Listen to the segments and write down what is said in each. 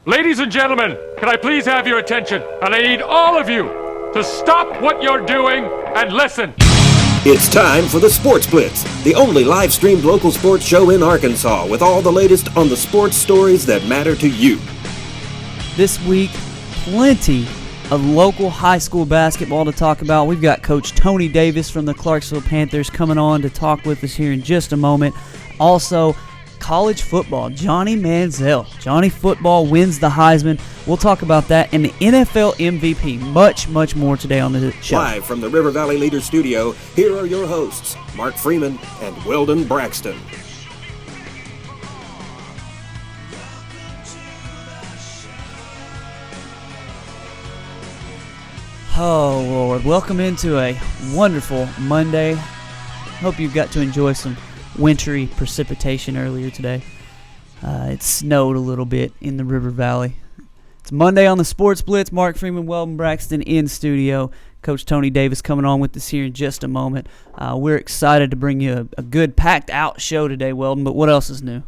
Ladies and gentlemen, can I please have your attention? And I need all of you to stop what you're doing and listen. It's time for the Sports Blitz, the only live-streamed local sports show in Arkansas with all the latest on the sports stories that matter to you. This week, plenty of local high school basketball to talk about. We've got Coach Tony Davis from the Clarksville Panthers coming on to talk with us here in just a moment. Also, college football, Johnny Manziel. Johnny Football wins the Heisman. We'll talk about that and the NFL MVP. Much, much more today on the show. Live from the River Valley Leader Studio, here are your hosts, Mark Freeman and Weldon Braxton. Oh, Lord. Welcome into a wonderful Monday. Hope you got to enjoy some wintry precipitation earlier today. It snowed a little bit in the River Valley. It's Monday on the Sports Blitz. Mark Freeman, Weldon Braxton in studio. Coach Tony Davis coming on with us here in just a moment. We're excited to bring you a good packed out show today, Weldon, but what else is new?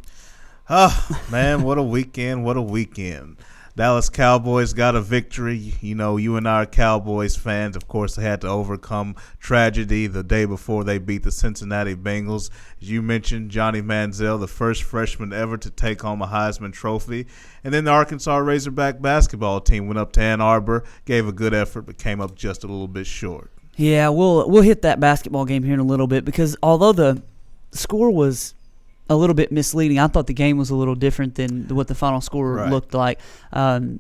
Oh, man, what a weekend, what a weekend. Dallas Cowboys got a victory. You know, you and I are Cowboys fans. Of course, they had to overcome tragedy the day before they beat the Cincinnati Bengals. As you mentioned, Johnny Manziel, the first freshman ever to take home a Heisman Trophy. And then the Arkansas Razorback basketball team went up to Ann Arbor, gave a good effort, but came up just a little bit short. Yeah, we'll hit that basketball game here in a little bit because although the score was a little bit misleading, I thought the game was a little different than what the final score looked like. I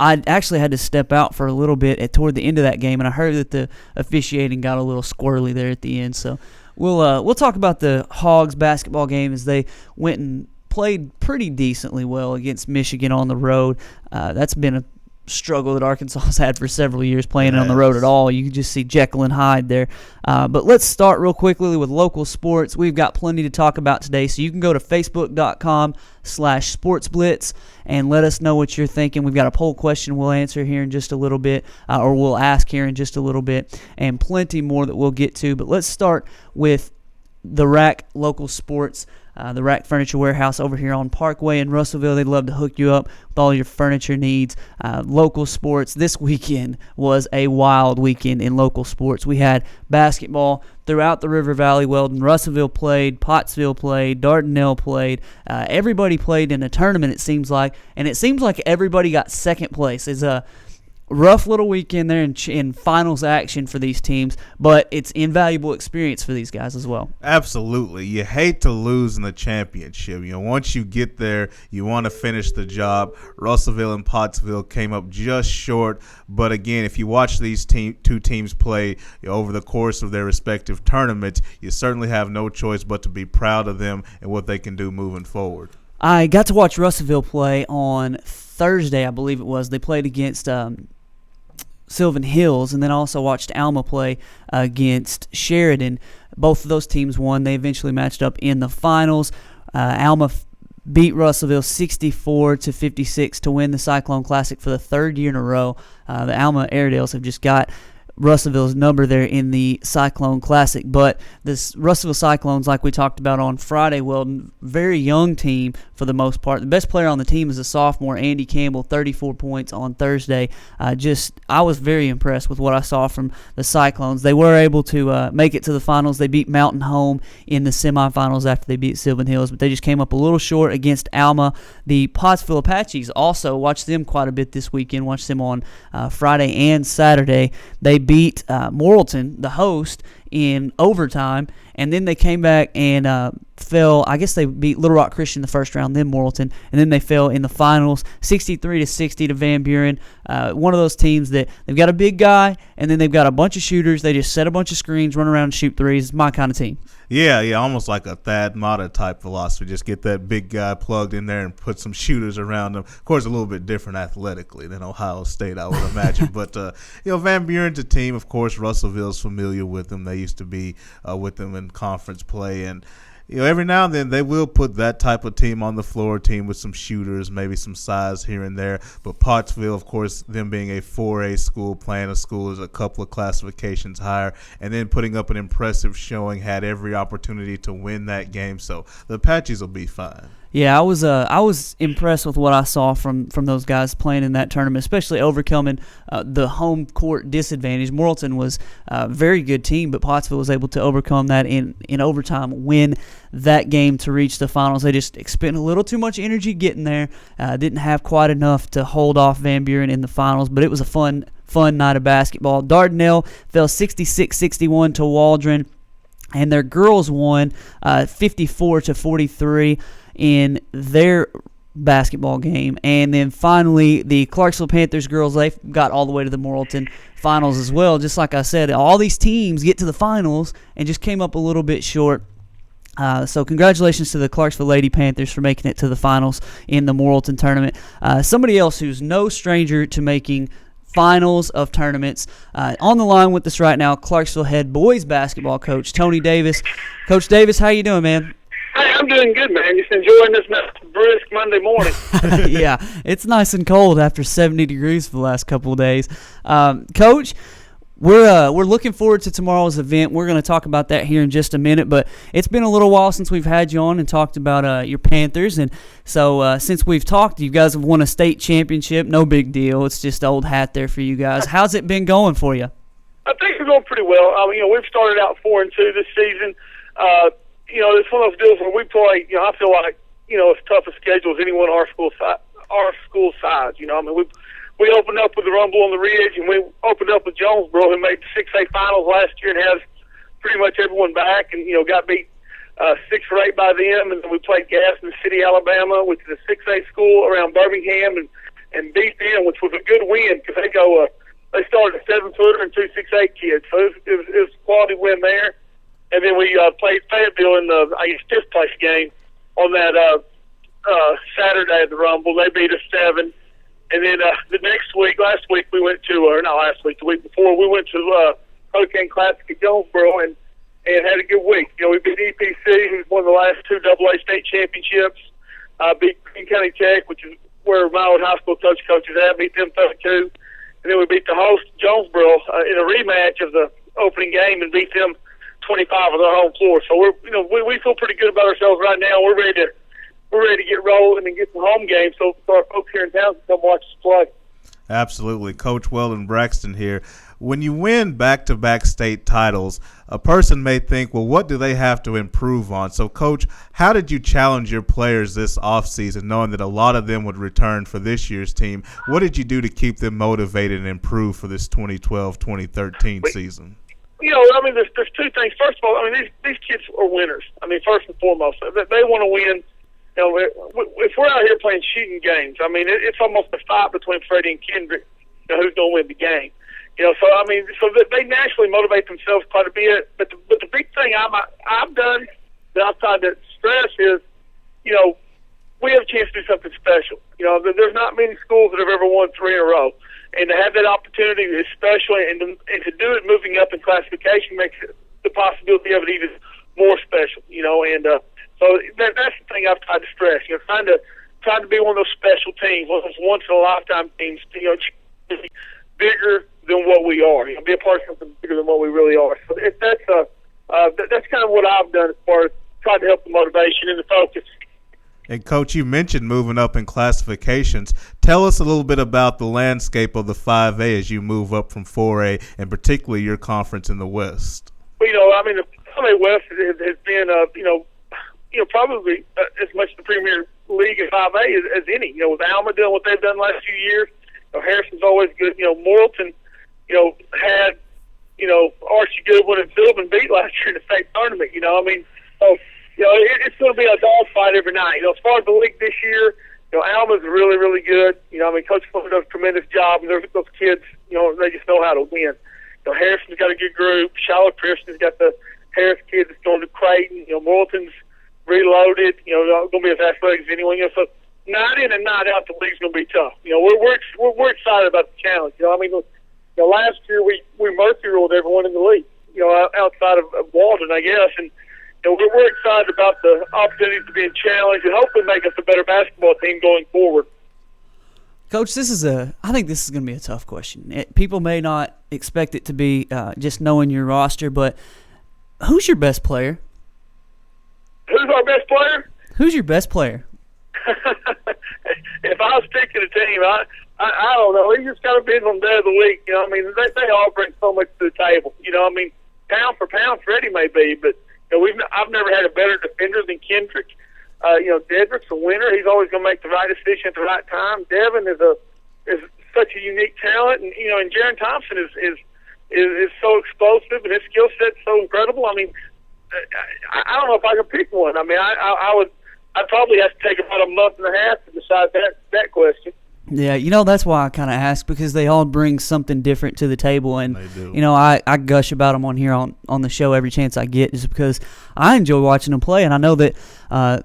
actually had to step out for a little bit toward the end of that game, and I heard that the officiating got a little squirrely there at the end. So we'll talk about the Hogs basketball game as they went and played pretty decently well against Michigan on the road. That's been a struggle that Arkansas has had for several years playing on the road at all. You can just see Jekyll and Hyde there. But let's start real quickly with local sports. We've got plenty to talk about today, so you can go to facebook.com/sportsblitz and let us know what you're thinking. We've got a poll question we'll answer here in just a little bit, or we'll ask here in just a little bit, and plenty more that we'll get to. But let's start with the Rack local sports. The Rack Furniture Warehouse over here on Parkway in Russellville. They'd love to hook you up with all your furniture needs. Local sports. This weekend was a wild weekend in local sports. We had basketball throughout the River Valley. Weldon, Russellville played, Pottsville played, Dardanelle played. Everybody played in a tournament, it seems like. And it seems like everybody got second place. It's a rough little weekend there in finals action for these teams, but it's invaluable experience for these guys as well. Absolutely. You hate to lose in the championship. You know, once you get there, you want to finish the job. Russellville and Pottsville came up just short, but again, if you watch these two teams play over the course of their respective tournaments, you certainly have no choice but to be proud of them and what they can do moving forward. I got to watch Russellville play on Thursday, I believe it was. They played against Sylvan Hills, and then also watched Alma play against Sheridan. Both of those teams won. They eventually matched up in the finals. Alma beat Russellville 64-56 to win the Cyclone Classic for the third year in a row. The Alma Airedales have just got Russellville's number there in the Cyclone Classic. But this Russellville Cyclones, like we talked about on Friday, Weldon, very young team for the most part. The best player on the team is a sophomore, Andy Campbell, 34 points on Thursday. I was very impressed with what I saw from the Cyclones. They were able to make it to the finals. They beat Mountain Home in the semifinals after they beat Sylvan Hills, but they just came up a little short against Alma. The Pottsville Apaches also watched them quite a bit this weekend. Watched them on Friday and Saturday. They beat Morrilton, the host, in overtime, and then they came back and fell. I guess they beat Little Rock Christian the first round, then Morrilton, and then they fell in the finals 63-60 to Van Buren. One of those teams that they've got a big guy and then they've got a bunch of shooters. They just set a bunch of screens, run around and shoot threes. It's my kind of team. Yeah, almost like a Thad Matta type philosophy. Just get that big guy plugged in there and put some shooters around him. Of course, a little bit different athletically than Ohio State, I would imagine. But, Van Buren's a team. Of course, Russellville's familiar with them. They used to be with them in conference play. And, every now and then they will put that type of team on the floor, a team with some shooters, maybe some size here and there. But Pottsville, of course, them being a 4A school, playing a school is a couple of classifications higher, and then putting up an impressive showing, had every opportunity to win that game. So the Apaches will be fine. Yeah, I was impressed with what I saw from those guys playing in that tournament, especially overcoming the home court disadvantage. Morrilton was a very good team, but Pottsville was able to overcome that in overtime, win that game to reach the finals. They just expended a little too much energy getting there, didn't have quite enough to hold off Van Buren in the finals, but it was a fun night of basketball. Dardanelle fell 66-61 to Waldron, and their girls won 54-43 in their basketball game. And then finally, the Clarksville Panthers girls, they got all the way to the Morrilton finals as well. Just like I said, all these teams get to the finals and just came up a little bit short. So congratulations to the Clarksville Lady Panthers for making it to the finals in the Morrilton tournament. Somebody else who's no stranger to making finals of tournaments. On the line with us right now, Clarksville head boys basketball coach Tony Davis. Coach Davis, how you doing, man? Hey, I'm doing good, man. Just enjoying this nice brisk Monday morning. Yeah, it's nice and cold after 70 degrees for the last couple of days. Coach, we're looking forward to tomorrow's event. We're going to talk about that here in just a minute, but it's been a little while since we've had you on and talked about your Panthers. And so since we've talked, you guys have won a state championship. No big deal. It's just old hat there for you guys. How's it been going for you? I think it's going pretty well. We've started out 4-2 this season. It's one of those deals where we play. I feel like as tough a schedule as anyone our school size. We opened up with the Rumble on the Ridge, and we opened up with Jonesboro, who made the 6A finals last year and has pretty much everyone back, and got beat 6-8 by them. And then we played Gaston City, Alabama, which is a 6A school around Birmingham, and beat them, which was a good win because they started a 7-footer and 2 6'8" kids, so it was a quality win there. And then we played Fayetteville in the, fifth place game on that Saturday at the Rumble. They beat us 7. And then the week before, we went to Hurricane Classic at Jonesboro and had a good week. We beat EPC, who's won the last 2 AA state championships. Beat Green County Tech, which is where my old high school coach is at, beat them 32. And then we beat the host, Jonesboro, in a rematch of the opening game and beat them 25 on their home floor. So we feel pretty good about ourselves right now. We're ready to get rolling and get some home games so our folks here in town can come watch us play. Absolutely. Coach Weldon, Braxton here. When you win back-to-back state titles, a person may think, well, what do they have to improve on? So, Coach, how did you challenge your players this offseason, knowing that a lot of them would return for this year's team? What did you do to keep them motivated and improve for this 2012-2013 season? There's 2 things. First of all, these kids are winners. First and foremost, they want to win. If we're out here playing shooting games, it's almost a fight between Freddie and Kendrick, who's going to win the game. So they naturally motivate themselves quite a bit. But the big thing I've done that I've tried to stress is, we have a chance to do something special. There's not many schools that have ever won 3 in a row. And to have that opportunity is special, and to do it moving up in classification makes the possibility of it even more special, So that's the thing I've tried to stress. Trying to be one of those special teams, one of those once in a lifetime teams. Bigger than what we are. Be a part of something bigger than what we really are. So that's kind of what I've done as far as trying to help the motivation and the focus. And, Coach, you mentioned moving up in classifications. Tell us a little bit about the landscape of the 5A as you move up from 4A, and particularly your conference in the West. The 5A West has been, probably as much the Premier League in 5A as any. With Alma doing what they've done the last few years, Harrison's always good. Morrilton, had, Archie Goodwin and Philbin beat last year in the state tournament. It's going to be a dogfight every night. As far as the league this year, Alma's really, really good. Coach Flynn does a tremendous job, and those kids, they just know how to win. Harrison's got a good group. Charlotte Pearson's got the Harris kid that's going to Creighton. Morrilton's reloaded. Going to be as athletic as anyone. So night in and night out, the league's going to be tough. We're excited about the challenge. Last year we mercy ruled everyone in the league. Outside of Weldon, I guess, and we're excited about the opportunity to be a challenge and hopefully make us a better basketball team going forward. Coach, I think this is going to be a tough question. People may not expect it to be just knowing your roster, but who's your best player? Who's our best player? Who's your best player? if I was picking a team, I don't know. It just kind of depends on the day of the week. You know, I mean, they all bring so much to the table. You know, I mean, pound for pound, Freddie may be, but you know, I've never had a better defender than Kendrick. You know, Dedrick's a winner. He's always going to make the right decision at the right time. Devin is such a unique talent, and you know, and Jaron Thompson is so explosive, and his skill set's so incredible. I mean, I don't know if I could pick one. I mean, I'd probably have to take about a month and a half to decide that question. Yeah, you know, that's why I kind of ask, because they all bring something different to the table. And, you know, I gush about them on here on the show every chance I get, just because I enjoy watching them play. And I know that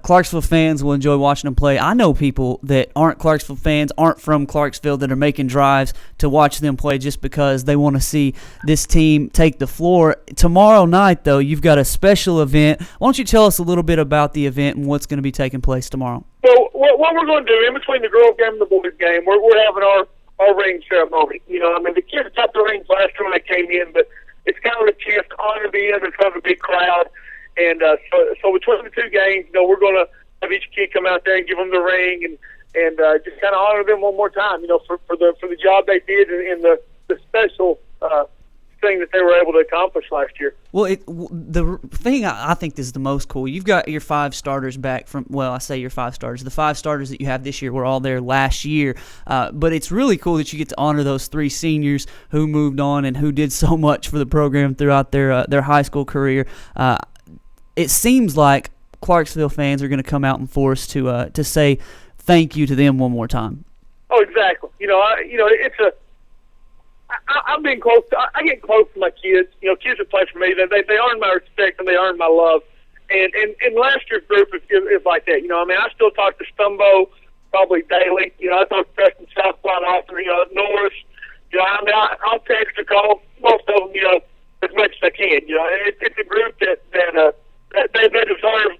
Clarksville fans will enjoy watching them play. I know people that aren't Clarksville fans, aren't from Clarksville, that are making drives to watch them play just because they want to see this team take the floor. Tomorrow night, though, you've got a special event. Why don't you tell us a little bit about the event and what's going to be taking place tomorrow? So what we're going to do in between the girls' game and the boys' game, we're having our ring ceremony. You know, I mean, the kids got the rings last time they came in, but it's kind of a chance to honor them in front of a big crowd. And so between the two games, you know, we're going to have each kid come out there and give them the ring and just kind of honor them one more time. You know, for the job they did in the special thing that they were able to accomplish last year. Well, the thing I think is the most cool, you've got your 5 starters back from, well, I say your 5 starters. The 5 starters that you have this year were all there last year. But it's really cool that you get to honor those 3 seniors who moved on and who did so much for the program throughout their high school career. It seems like Clarksville fans are going to come out in force to say thank you to them one more time. Oh, exactly. You know, it's a. I'm being close. I get close to my kids. You know, kids that play for me, they earn my respect and they earn my love. And last year's group is like that. You know, I mean, I still talk to Stumbo probably daily. You know, I talk to Preston South quite often. You know, Norris. You know, I mean, I'll text or call most of them. You know, as much as I can. You know, it's a group that they deserve.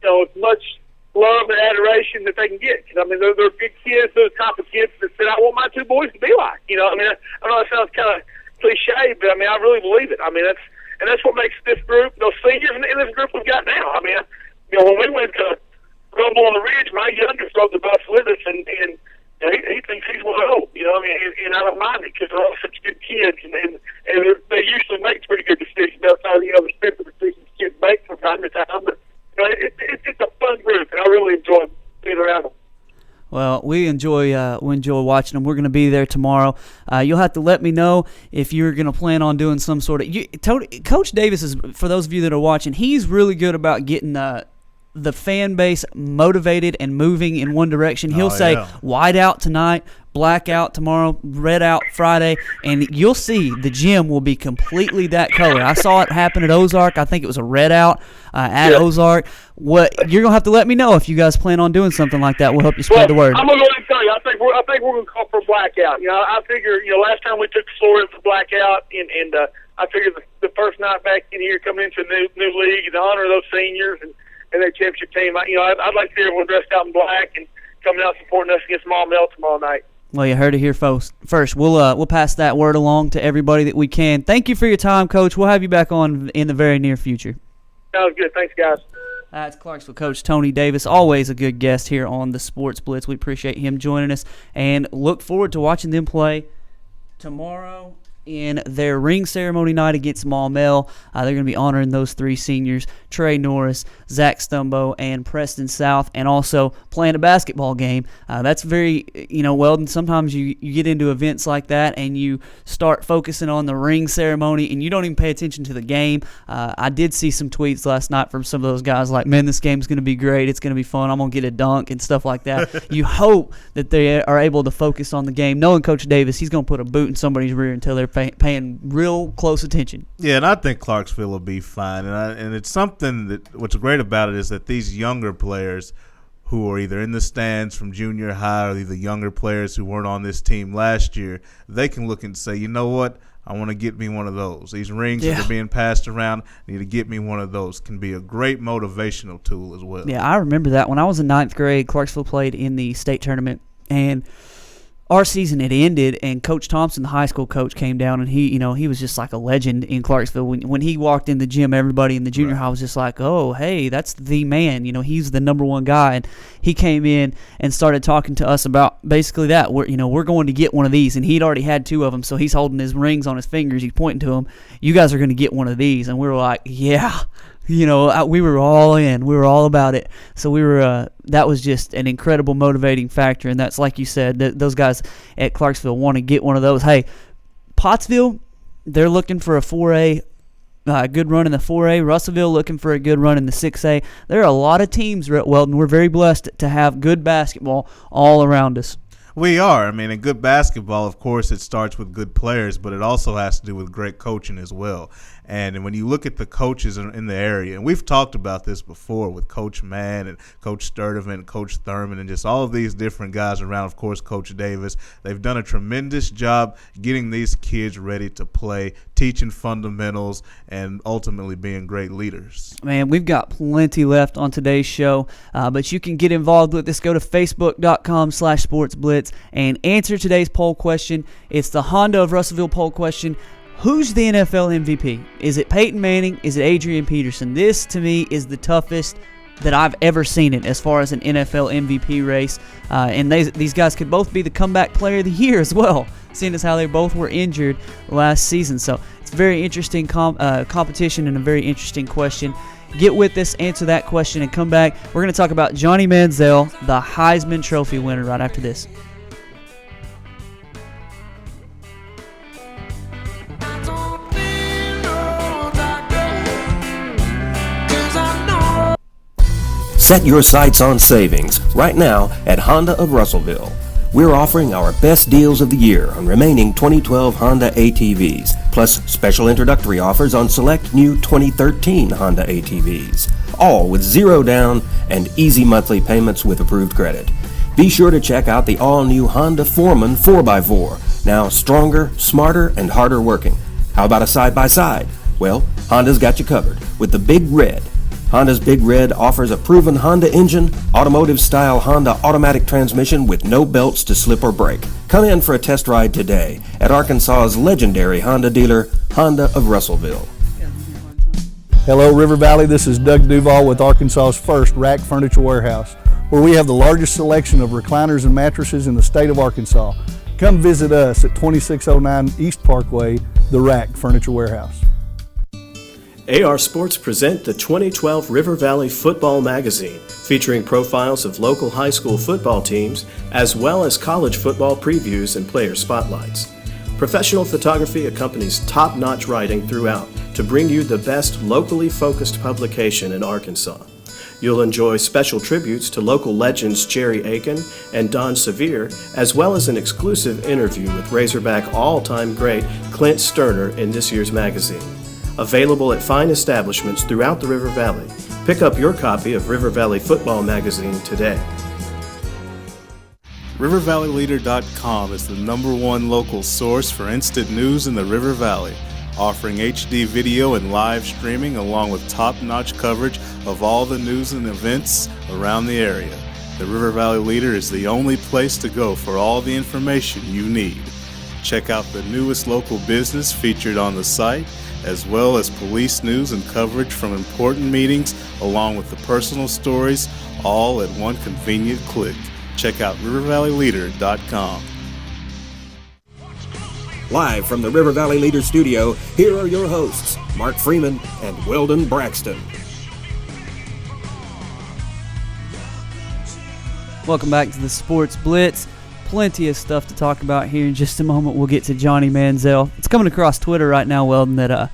You know, as much love and adoration that they can get. I mean, they're good kids. They're the type of kids that said, I want my 2 boys to be like. You know, I mean, I know it sounds kind of cliche, but I mean, I really believe it. I mean, that's what makes this group, those seniors, and this group we've got now. I mean, you know, when we went to Rumble on the Ridge, my youngest rode the bus with us, and you know, he thinks he's one of those. You know, I mean, and I don't mind it because they're all such good kids, and they usually make pretty good decisions outside of, you know, the stupid decisions kids make from time to time, but it's a fun group, and I really enjoy being around them. Well, we enjoy watching them. We're going to be there tomorrow. You'll have to let me know if you're going to plan on doing some sort of. Coach Davis is, for those of you that are watching, he's really good about getting the fan base motivated and moving in one direction. He'll say white out tonight, black out tomorrow, red out Friday, and you'll see the gym will be completely that color. I saw it happen at Ozark. I think it was a red out at Ozark. What you're gonna have to let me know if you guys plan on doing something like that. We'll help you spread the word. I'm gonna go ahead and tell you. I think we're gonna call for a blackout. You know, I figure, you know, last time we took the floor it was a blackout, and I figured the first night back in here coming into a new league in honor of those seniors and their championship team. You know, I'd like to see everyone dressed out in black and coming out supporting us against Maumelle tomorrow night. Well, you heard it here, folks. First, we'll pass that word along to everybody that we can. Thank you for your time, Coach. We'll have you back on in the very near future. Sounds good. Thanks, guys. That's Clarksville coach Tony Davis, always a good guest here on the Sports Blitz. We appreciate him joining us and look forward to watching them play tomorrow in their ring ceremony night against Maumelle. They're going to be honoring those 3 seniors, Trey Norris, Zach Stumbo, and Preston South, and also playing a basketball game. That's very, you know, Weldon, sometimes you get into events like that and you start focusing on the ring ceremony and you don't even pay attention to the game. I did see some tweets last night from some of those guys like, man, this game's going to be great. It's going to be fun. I'm going to get a dunk and stuff like that. You hope that they are able to focus on the game. Knowing Coach Davis, he's going to put a boot in somebody's rear until they're paying real close attention. Yeah, and I think Clarksville will be fine. And it's something that what's great about it is that these younger players who are either in the stands from junior high or the younger players who weren't on this team last year, they can look and say, you know what, I want to get me one of those. These rings that are being passed around, I need to get me one of those. Can be a great motivational tool as well. Yeah, I remember that. When I was in 9th grade, Clarksville played in the state tournament, and our season had ended, and Coach Thompson, the high school coach, came down, and he was just like a legend in Clarksville. When he walked in the gym, everybody in the junior high was just like, oh, hey, that's the man. He's the number one guy. And he came in and started talking to us about basically that. We're going to get one of these, and he'd already had 2 of them, so he's holding his rings on his fingers. He's pointing to them. You guys are going to get one of these. And we were like, yeah. We were all in. We were all about it. So that was just an incredible motivating factor. And that's like you said, those guys at Clarksville want to get one of those. Hey, Pottsville, they're looking for a 4A, good run in the 4A. Russellville looking for a good run in the 6A. There are a lot of teams at Weldon. We're very blessed to have good basketball all around us. We are. I mean, in good basketball, of course, it starts with good players, but it also has to do with great coaching as well. And when you look at the coaches in the area, and we've talked about this before with Coach Mann and Coach Sturdivant and Coach Thurman and just all of these different guys around, of course, Coach Davis, they've done a tremendous job getting these kids ready to play, teaching fundamentals, and ultimately being great leaders. Man, we've got plenty left on today's show, but you can get involved with this. Go to facebook.com/sportsblitz and answer today's poll question. It's the Honda of Russellville poll question. Who's the NFL MVP? Is it Peyton Manning? Is it Adrian Peterson? This, to me, is the toughest that I've ever seen it as far as an NFL MVP race. And these guys could both be the comeback player of the year as well, seeing as how they both were injured last season. So it's a very interesting competition and a very interesting question. Get with us, answer that question, and come back. We're going to talk about Johnny Manziel, the Heisman Trophy winner, right after this. Set your sights on savings right now at Honda of Russellville. We're offering our best deals of the year on remaining 2012 Honda ATVs, plus special introductory offers on select new 2013 Honda ATVs, all with 0 down and easy monthly payments with approved credit. Be sure to check out the all-new Honda Foreman 4x4, now stronger, smarter, and harder working. How about a side-by-side? Well, Honda's got you covered with the Big Red. Honda's Big Red offers a proven Honda engine, automotive-style Honda automatic transmission with no belts to slip or break. Come in for a test ride today at Arkansas's legendary Honda dealer, Honda of Russellville. Hello, River Valley. This is Doug Duval with Arkansas's first Rack Furniture Warehouse, where we have the largest selection of recliners and mattresses in the state of Arkansas. Come visit us at 2609 East Parkway, the Rack Furniture Warehouse. AR Sports present the 2012 River Valley Football Magazine, featuring profiles of local high school football teams, as well as college football previews and player spotlights. Professional photography accompanies top-notch writing throughout to bring you the best locally focused publication in Arkansas. You'll enjoy special tributes to local legends Jerry Aiken and Don Sevier, as well as an exclusive interview with Razorback all-time great Clint Sterner in this year's magazine. Available at fine establishments throughout the River Valley. Pick up your copy of River Valley Football Magazine today. RiverValleyLeader.com is the #1 local source for instant news in the River Valley, offering HD video and live streaming along with top-notch coverage of all the news and events around the area. The River Valley Leader is the only place to go for all the information you need. Check out the newest local business featured on the site, as well as police news and coverage from important meetings, along with the personal stories, all at one convenient click. Check out RiverValleyLeader.com. Live from the River Valley Leader Studio, here are your hosts, Mark Freeman and Weldon Braxton. Welcome back to the Sports Blitz. Plenty of stuff to talk about here in just a moment. We'll get to Johnny Manziel. It's coming across Twitter right now, Weldon, that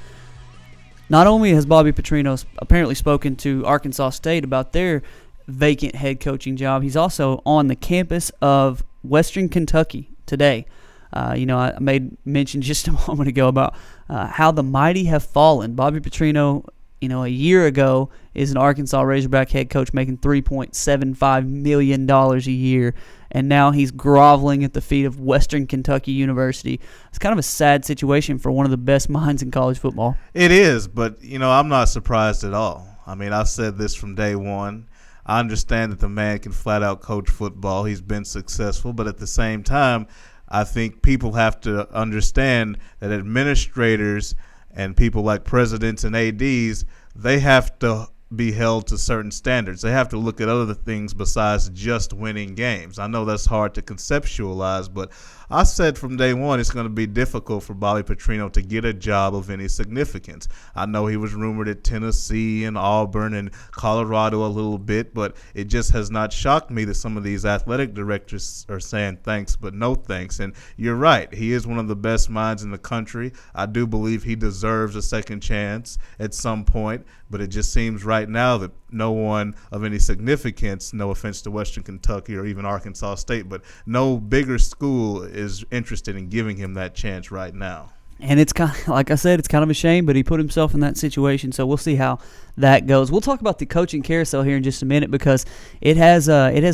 not only has Bobby Petrino apparently spoken to Arkansas State about their vacant head coaching job, he's also on the campus of Western Kentucky today. I made mention just a moment ago about how the mighty have fallen. Bobby Petrino, a year ago is an Arkansas Razorback head coach making $3.75 million a year, and now he's groveling at the feet of Western Kentucky University. It's kind of a sad situation for one of the best minds in college football. It is, but, I'm not surprised at all. I mean, I've said this from day one. I understand that the man can flat out coach football. He's been successful, but at the same time, I think people have to understand that administrators and people like presidents and ADs, they have to be held to certain standards. They have to look at other things besides just winning games. I know that's hard to conceptualize, but I said from day one it's going to be difficult for Bobby Petrino to get a job of any significance. I know he was rumored at Tennessee and Auburn and Colorado a little bit, but it just has not shocked me that some of these athletic directors are saying thanks but no thanks. And you're right, he is one of the best minds in the country. I do believe he deserves a second chance at some point, but it just seems right now that no one of any significance, no offense to Western Kentucky or even Arkansas State, but no bigger school is interested in giving him that chance right now. And it's kind of, like I said, it's kind of a shame, but he put himself in that situation, so we'll see how that goes. We'll talk about the coaching carousel here in just a minute because it has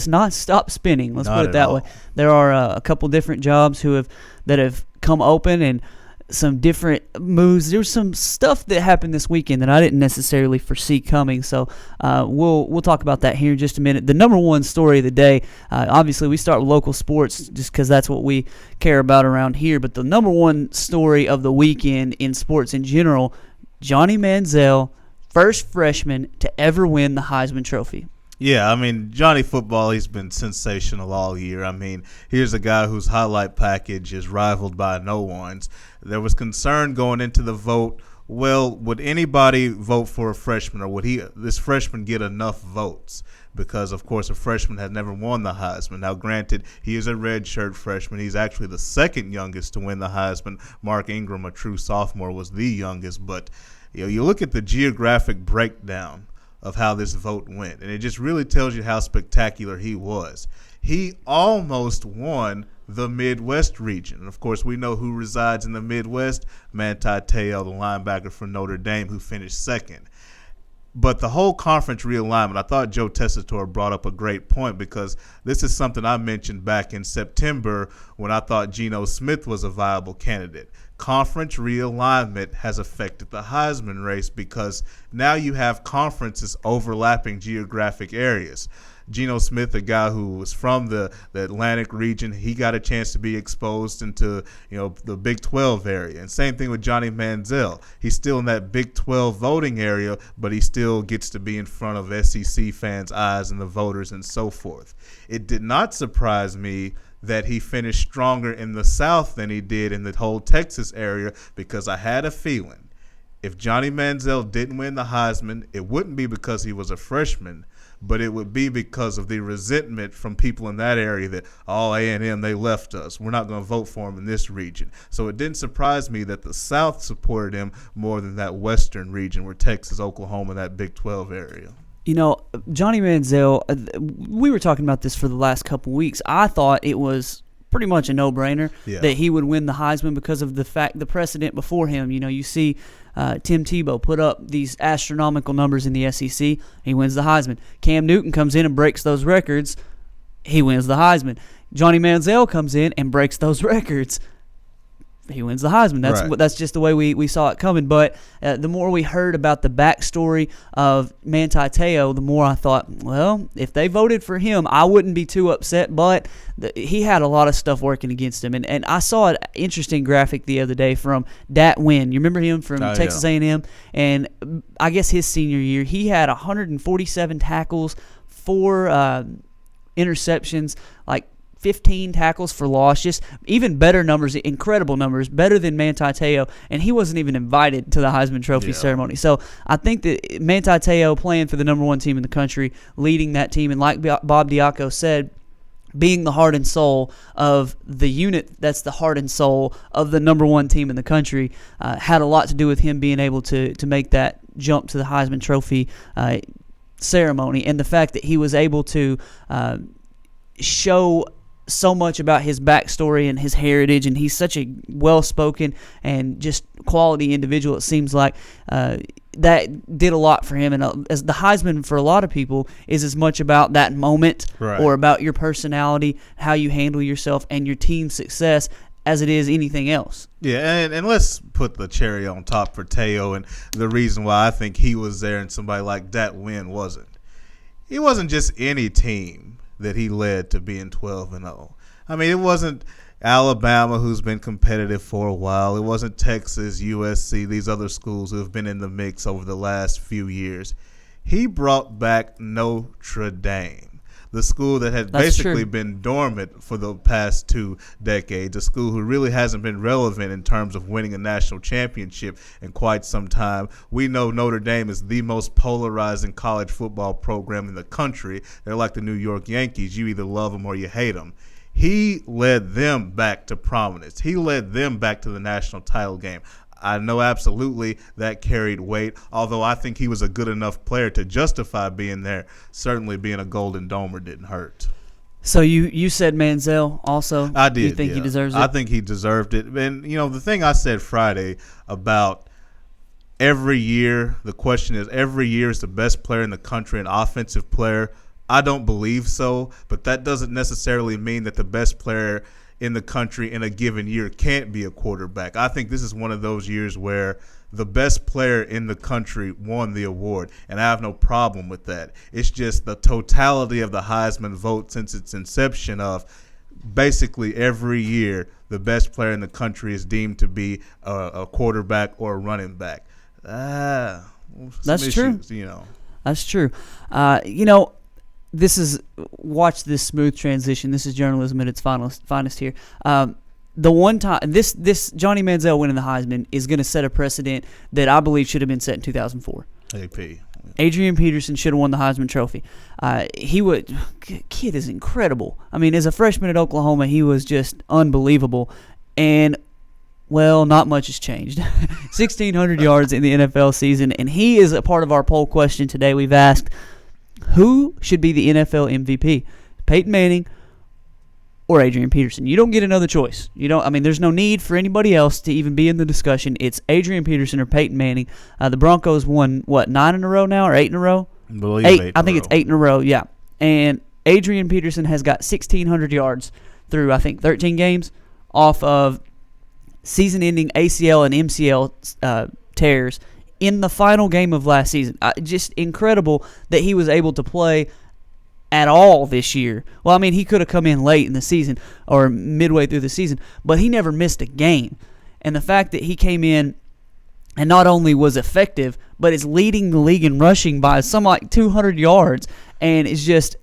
not stopped spinning. Let's put it that way. There are a couple different jobs that have come open and some different moves. There's some stuff that happened this weekend that I didn't necessarily foresee coming, so we'll talk about that here in just a minute. The number one story of the day, obviously we start with local sports just because that's what we care about around here, but the number one story of the weekend in sports in general, Johnny Manziel, first freshman to ever win the Heisman Trophy. Yeah, I mean, Johnny football, he's been sensational all year. I mean, here's a guy whose highlight package is rivaled by no one's. There was concern going into the vote, well, would anybody vote for a freshman, or would this freshman get enough votes? Because, of course, a freshman had never won the Heisman. Now, granted, he is a redshirt freshman. He's actually the second youngest to win the Heisman. Mark Ingram, a true sophomore, was the youngest. But you look at the geographic breakdown of how this vote went, and it just really tells you how spectacular he was. He almost won the Midwest region. And, of course, we know who resides in the Midwest, Manti Te'o, the linebacker for Notre Dame, who finished second. But the whole conference realignment, I thought Joe Tessitore brought up a great point because this is something I mentioned back in September when I thought Geno Smith was a viable candidate. Conference realignment has affected the Heisman race because now you have conferences overlapping geographic areas. Geno Smith, a guy who was from the Atlantic region, he got a chance to be exposed into the Big 12 area. And same thing with Johnny Manziel. He's still in that Big 12 voting area, but he still gets to be in front of SEC fans' eyes and the voters and so forth. It did not surprise me that he finished stronger in the South than he did in the whole Texas area because I had a feeling if Johnny Manziel didn't win the Heisman, it wouldn't be because he was a freshman, but it would be because of the resentment from people in that area that, A&M, they left us. We're not going to vote for him in this region. So it didn't surprise me that the South supported him more than that western region where Texas, Oklahoma, that Big 12 area. Johnny Manziel, we were talking about this for the last couple weeks. I thought it was pretty much a no-brainer that he would win the Heisman because of the precedent before him. You see Tim Tebow put up these astronomical numbers in the SEC. He wins the Heisman. Cam Newton comes in and breaks those records. He wins the Heisman. Johnny Manziel comes in and breaks those records. He wins the Heisman. That's just the way we saw it coming. But the more we heard about the backstory of Manti Te'o, the more I thought, well, if they voted for him, I wouldn't be too upset. But he had a lot of stuff working against him. And I saw an interesting graphic the other day from Dat Wynn. You remember him from Texas A&M? And I guess his senior year, he had 147 tackles, 4 interceptions, like 15 tackles for loss, just even better numbers, incredible numbers, better than Manti Te'o, and he wasn't even invited to the Heisman Trophy ceremony. So I think that Manti Te'o playing for the number one team in the country, leading that team, and like Bob Diaco said, being the heart and soul of the unit that's the heart and soul of the number one team in the country, had a lot to do with him being able to make that jump to the Heisman Trophy ceremony, and the fact that he was able to show so much about his backstory and his heritage, and he's such a well-spoken and just quality individual. It seems like that did a lot for him, and as the Heisman for a lot of people is as much about that moment or about your personality, how you handle yourself, and your team's success as it is anything else. Yeah, and let's put the cherry on top for Te'o, and the reason why I think he was there and somebody like Dat Wynn wasn't. he wasn't just any team that he led to being 12-0. I mean, it wasn't Alabama, who's been competitive for a while. It wasn't Texas, USC, these other schools who have been in the mix over the last few years. He brought back Notre Dame, the school that had basically been dormant for the past 2 decades, a school who really hasn't been relevant in terms of winning a national championship in quite some time. We know Notre Dame is the most polarizing college football program in the country. They're like the New York Yankees. You either love them or you hate them. He led them back to prominence. He led them back to the national title game. I know absolutely that carried weight, although I think he was a good enough player to justify being there. Certainly being a Golden Domer didn't hurt. So you said Manziel also? I did. You think he deserves it? I think he deserved it. And, the thing I said Friday about every year, the question is every year is the best player in the country an offensive player. I don't believe so, but that doesn't necessarily mean that the best player in the country in a given year can't be a quarterback. I think this is one of those years where the best player in the country won the award, and I have no problem with that. It's just the totality of the Heisman vote since its inception of basically every year the best player in the country is deemed to be a quarterback or a running back. That's issues, true. That's true. Watch this smooth transition. This is journalism at its finest here. The one time this Johnny Manziel winning the Heisman is going to set a precedent that I believe should have been set in 2004. AP. Adrian Peterson should have won the Heisman Trophy. Kid is incredible. I mean, as a freshman at Oklahoma, he was just unbelievable. And not much has changed. 1,600 yards in the NFL season, and he is a part of our poll question today. We've asked, who should be the NFL MVP? Peyton Manning or Adrian Peterson? You don't get another choice. There's no need for anybody else to even be in the discussion. It's Adrian Peterson or Peyton Manning. The Broncos won, 9 in a row now or 8 in a row? Eight. I think it's 8 in a row, yeah. And Adrian Peterson has got 1,600 yards through, I think, 13 games off of season-ending ACL and MCL tears in the final game of last season. Just incredible that he was able to play at all this year. Well, he could have come in late in the season or midway through the season, but he never missed a game. And the fact that he came in and not only was effective, but is leading the league in rushing by some 200 yards and is just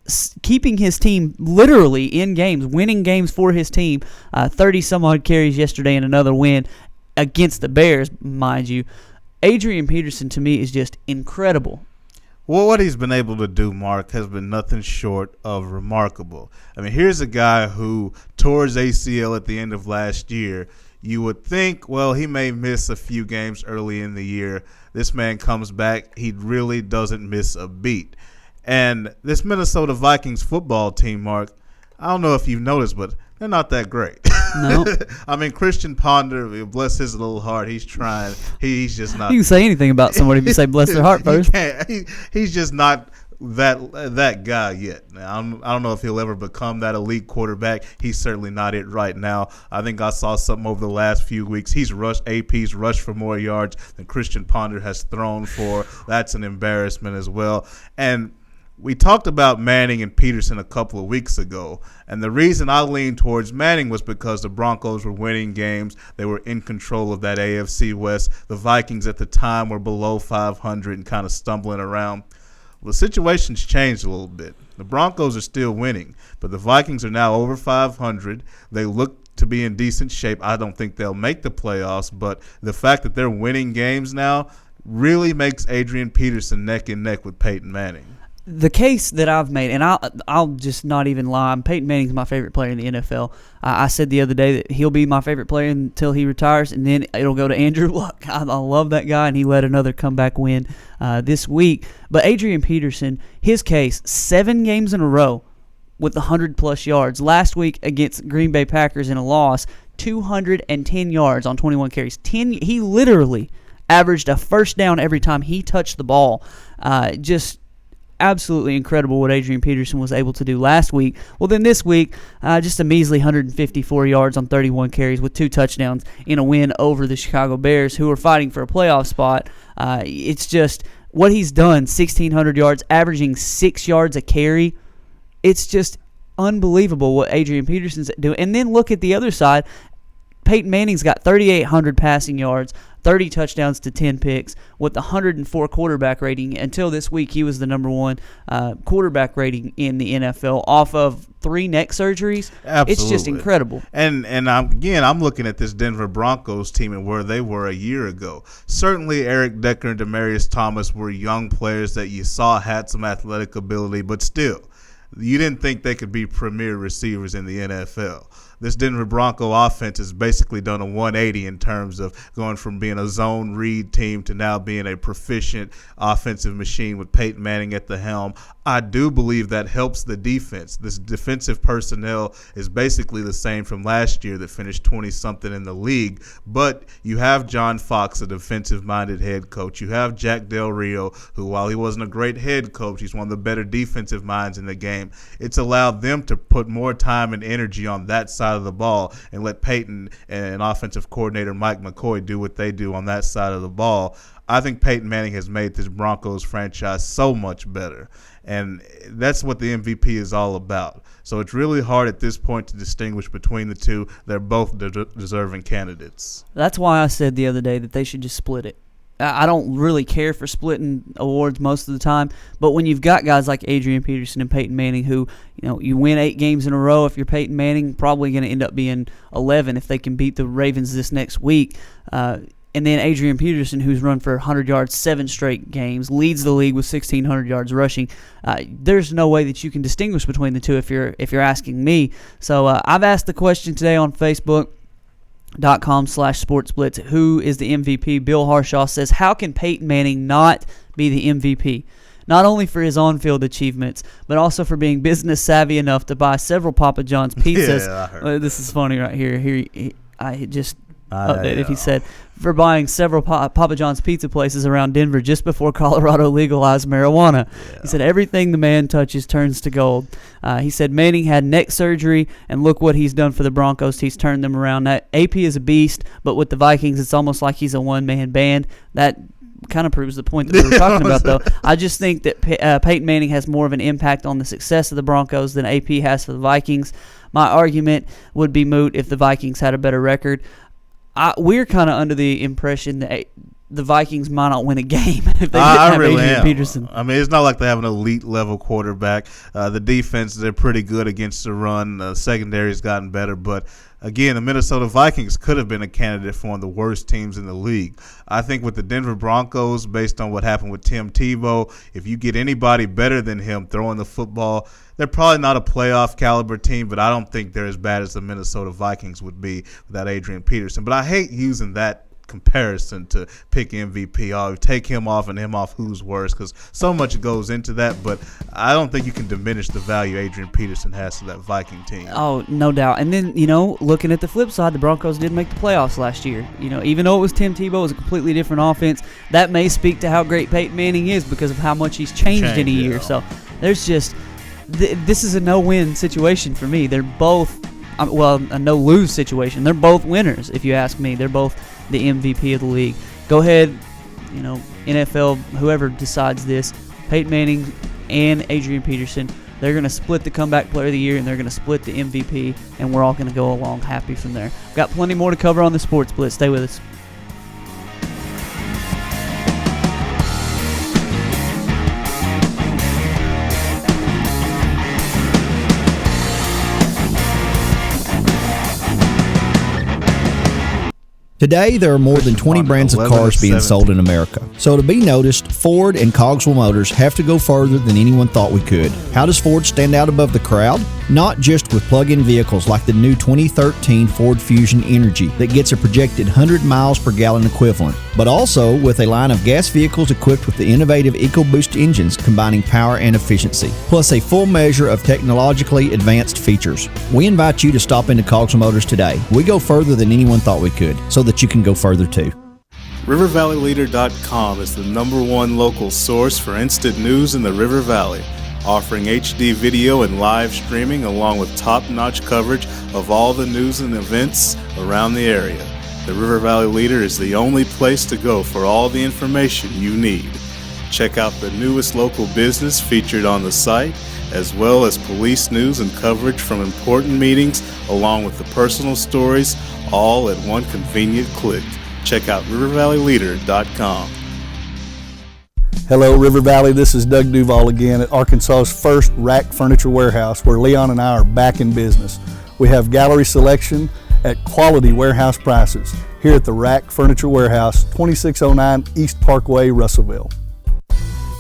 keeping his team literally in games, winning games for his team. 30-some-odd carries yesterday and another win against the Bears, mind you. Adrian Peterson, to me, is just incredible. Well, what he's been able to do, Mark, has been nothing short of remarkable. Here's a guy who tore his ACL at the end of last year. You would think, he may miss a few games early in the year. This man comes back. He really doesn't miss a beat. And this Minnesota Vikings football team, Mark, I don't know if you've noticed, but they're not that great. No. Christian Ponder, bless his little heart, he's trying. He's just not. You can say anything about somebody if you say bless their heart first. He's just not that guy yet. Now, I don't know if he'll ever become that elite quarterback. He's certainly not it right now. I think I saw something over the last few weeks. AP's rushed for more yards than Christian Ponder has thrown for. That's an embarrassment as well. And we talked about Manning and Peterson a couple of weeks ago, and the reason I leaned towards Manning was because the Broncos were winning games. They were in control of that AFC West. The Vikings at the time were below 500 and kind of stumbling around. Well, the situation's changed a little bit. The Broncos are still winning, but the Vikings are now over 500. They look to be in decent shape. I don't think they'll make the playoffs, but the fact that they're winning games now really makes Adrian Peterson neck and neck with Peyton Manning. The case that I've made, and I'll just not even lie, Peyton Manning's my favorite player in the NFL. I said the other day that he'll be my favorite player until he retires, and then it'll go to Andrew Luck. I love that guy, and he led another comeback win this week. But Adrian Peterson, his case, 7 games in a row with 100-plus yards. Last week against Green Bay Packers in a loss, 210 yards on 21 carries. He literally averaged a first down every time he touched the ball. Just absolutely incredible what Adrian Peterson was able to do last week. Well, then this week, just a measly 154 yards on 31 carries with 2 touchdowns in a win over the Chicago Bears, who are fighting for a playoff spot. It's just what he's done, 1,600 yards, averaging 6 yards a carry, it's just unbelievable what Adrian Peterson's doing. And then look at the other side. Peyton Manning's got 3,800 passing yards, 30 touchdowns to 10 picks with 104 quarterback rating. Until this week, he was the number one quarterback rating in the NFL off of 3 neck surgeries. Absolutely. It's just incredible. And I'm looking at this Denver Broncos team and where they were a year ago. Certainly Eric Decker and Demaryius Thomas were young players that you saw had some athletic ability, but still, you didn't think they could be premier receivers in the NFL. This Denver Bronco offense has basically done a 180 in terms of going from being a zone read team to now being a proficient offensive machine with Peyton Manning at the helm. I do believe that helps the defense. This defensive personnel is basically the same from last year that finished 20-something in the league, but you have John Fox, a defensive-minded head coach. You have Jack Del Rio, who, while he wasn't a great head coach, he's one of the better defensive minds in the game. It's allowed them to put more time and energy on that side of the ball and let Peyton and offensive coordinator Mike McCoy do what they do on that side of the ball. I think Peyton Manning has made this Broncos franchise so much better, and that's what the MVP is all about. So it's really hard at this point to distinguish between the two. They're both deserving candidates. That's why I said the other day that they should just split it. I don't really care for splitting awards most of the time, but when you've got guys like Adrian Peterson and Peyton Manning who, you win 8 games in a row, if you're Peyton Manning, probably going to end up being 11 if they can beat the Ravens this next week. And then Adrian Peterson, who's run for 100 yards 7 straight games, leads the league with 1,600 yards rushing. There's no way that you can distinguish between the two if you're asking me. So I've asked the question today on Facebook.com/SportsBlitz, who is the MVP? Bill Harshaw says, how can Peyton Manning not be the MVP? Not only for his on-field achievements, but also for being business savvy enough to buy several Papa John's pizzas. Yeah, I heard This is funny right here. I just updated. He said, for buying several Papa John's pizza places around Denver just before Colorado legalized marijuana. Yeah. He said, everything the man touches turns to gold. He said, Manning had neck surgery, and look what he's done for the Broncos. He's turned them around. AP is a beast, but with the Vikings, it's almost like he's a one-man band. That kind of proves the point that we were talking about, though. I just think that Peyton Manning has more of an impact on the success of the Broncos than AP has for the Vikings. My argument would be moot if the Vikings had a better record. We're kind of under the impression that the Vikings might not win a game if they didn't have Adrian Peterson. I mean, it's not like they have an elite-level quarterback. The defense, they're pretty good against the run. The secondary's gotten better, but again, the Minnesota Vikings could have been a candidate for one of the worst teams in the league. I think with the Denver Broncos, based on what happened with Tim Tebow, if you get anybody better than him throwing the football, they're probably not a playoff caliber team, but I don't think they're as bad as the Minnesota Vikings would be without Adrian Peterson. But I hate using that comparison to pick MVP. Oh, take him off and him off, who's worse, because so much goes into that, but I don't think you can diminish the value Adrian Peterson has to that Viking team. Oh, no doubt. And then, looking at the flip side, the Broncos did make the playoffs last year. Even though it was Tim Tebow, it was a completely different offense. That may speak to how great Peyton Manning is because of how much he's changed in a year. So there's just this is a no-win situation for me. They're both a no-lose situation. They're both winners, if you ask me. They're both the MVP of the league. Go ahead, NFL, whoever decides this, Peyton Manning and Adrian Peterson, they're going to split the comeback player of the year, and they're going to split the MVP, and we're all going to go along happy from there. Got plenty more to cover on the Sports Blitz. Stay with us. Today, there are more than 20 brands of cars being sold in America. So to be noticed, Ford and Cogswell Motors have to go further than anyone thought we could. How does Ford stand out above the crowd? Not just with plug-in vehicles like the new 2013 Ford Fusion Energy that gets a projected 100 miles per gallon equivalent, but also with a line of gas vehicles equipped with the innovative EcoBoost engines combining power and efficiency, plus a full measure of technologically advanced features. We invite you to stop into Cogswell Motors today. We go further than anyone thought we could, so that you can go further too. RiverValleyLeader.com is the #1 local source for instant news in the River Valley, offering HD video and live streaming along with top-notch coverage of all the news and events around the area. The River Valley Leader is the only place to go for all the information you need. Check out the newest local business featured on the site, as well as police news and coverage from important meetings, along with the personal stories, all at one convenient click. Check out rivervalleyleader.com. Hello, River Valley. This is Doug Duval again at Arkansas's first rack furniture warehouse, where Leon and I are back in business. We have gallery selection at quality warehouse prices here at the Rack Furniture Warehouse, 2609 East Parkway, Russellville.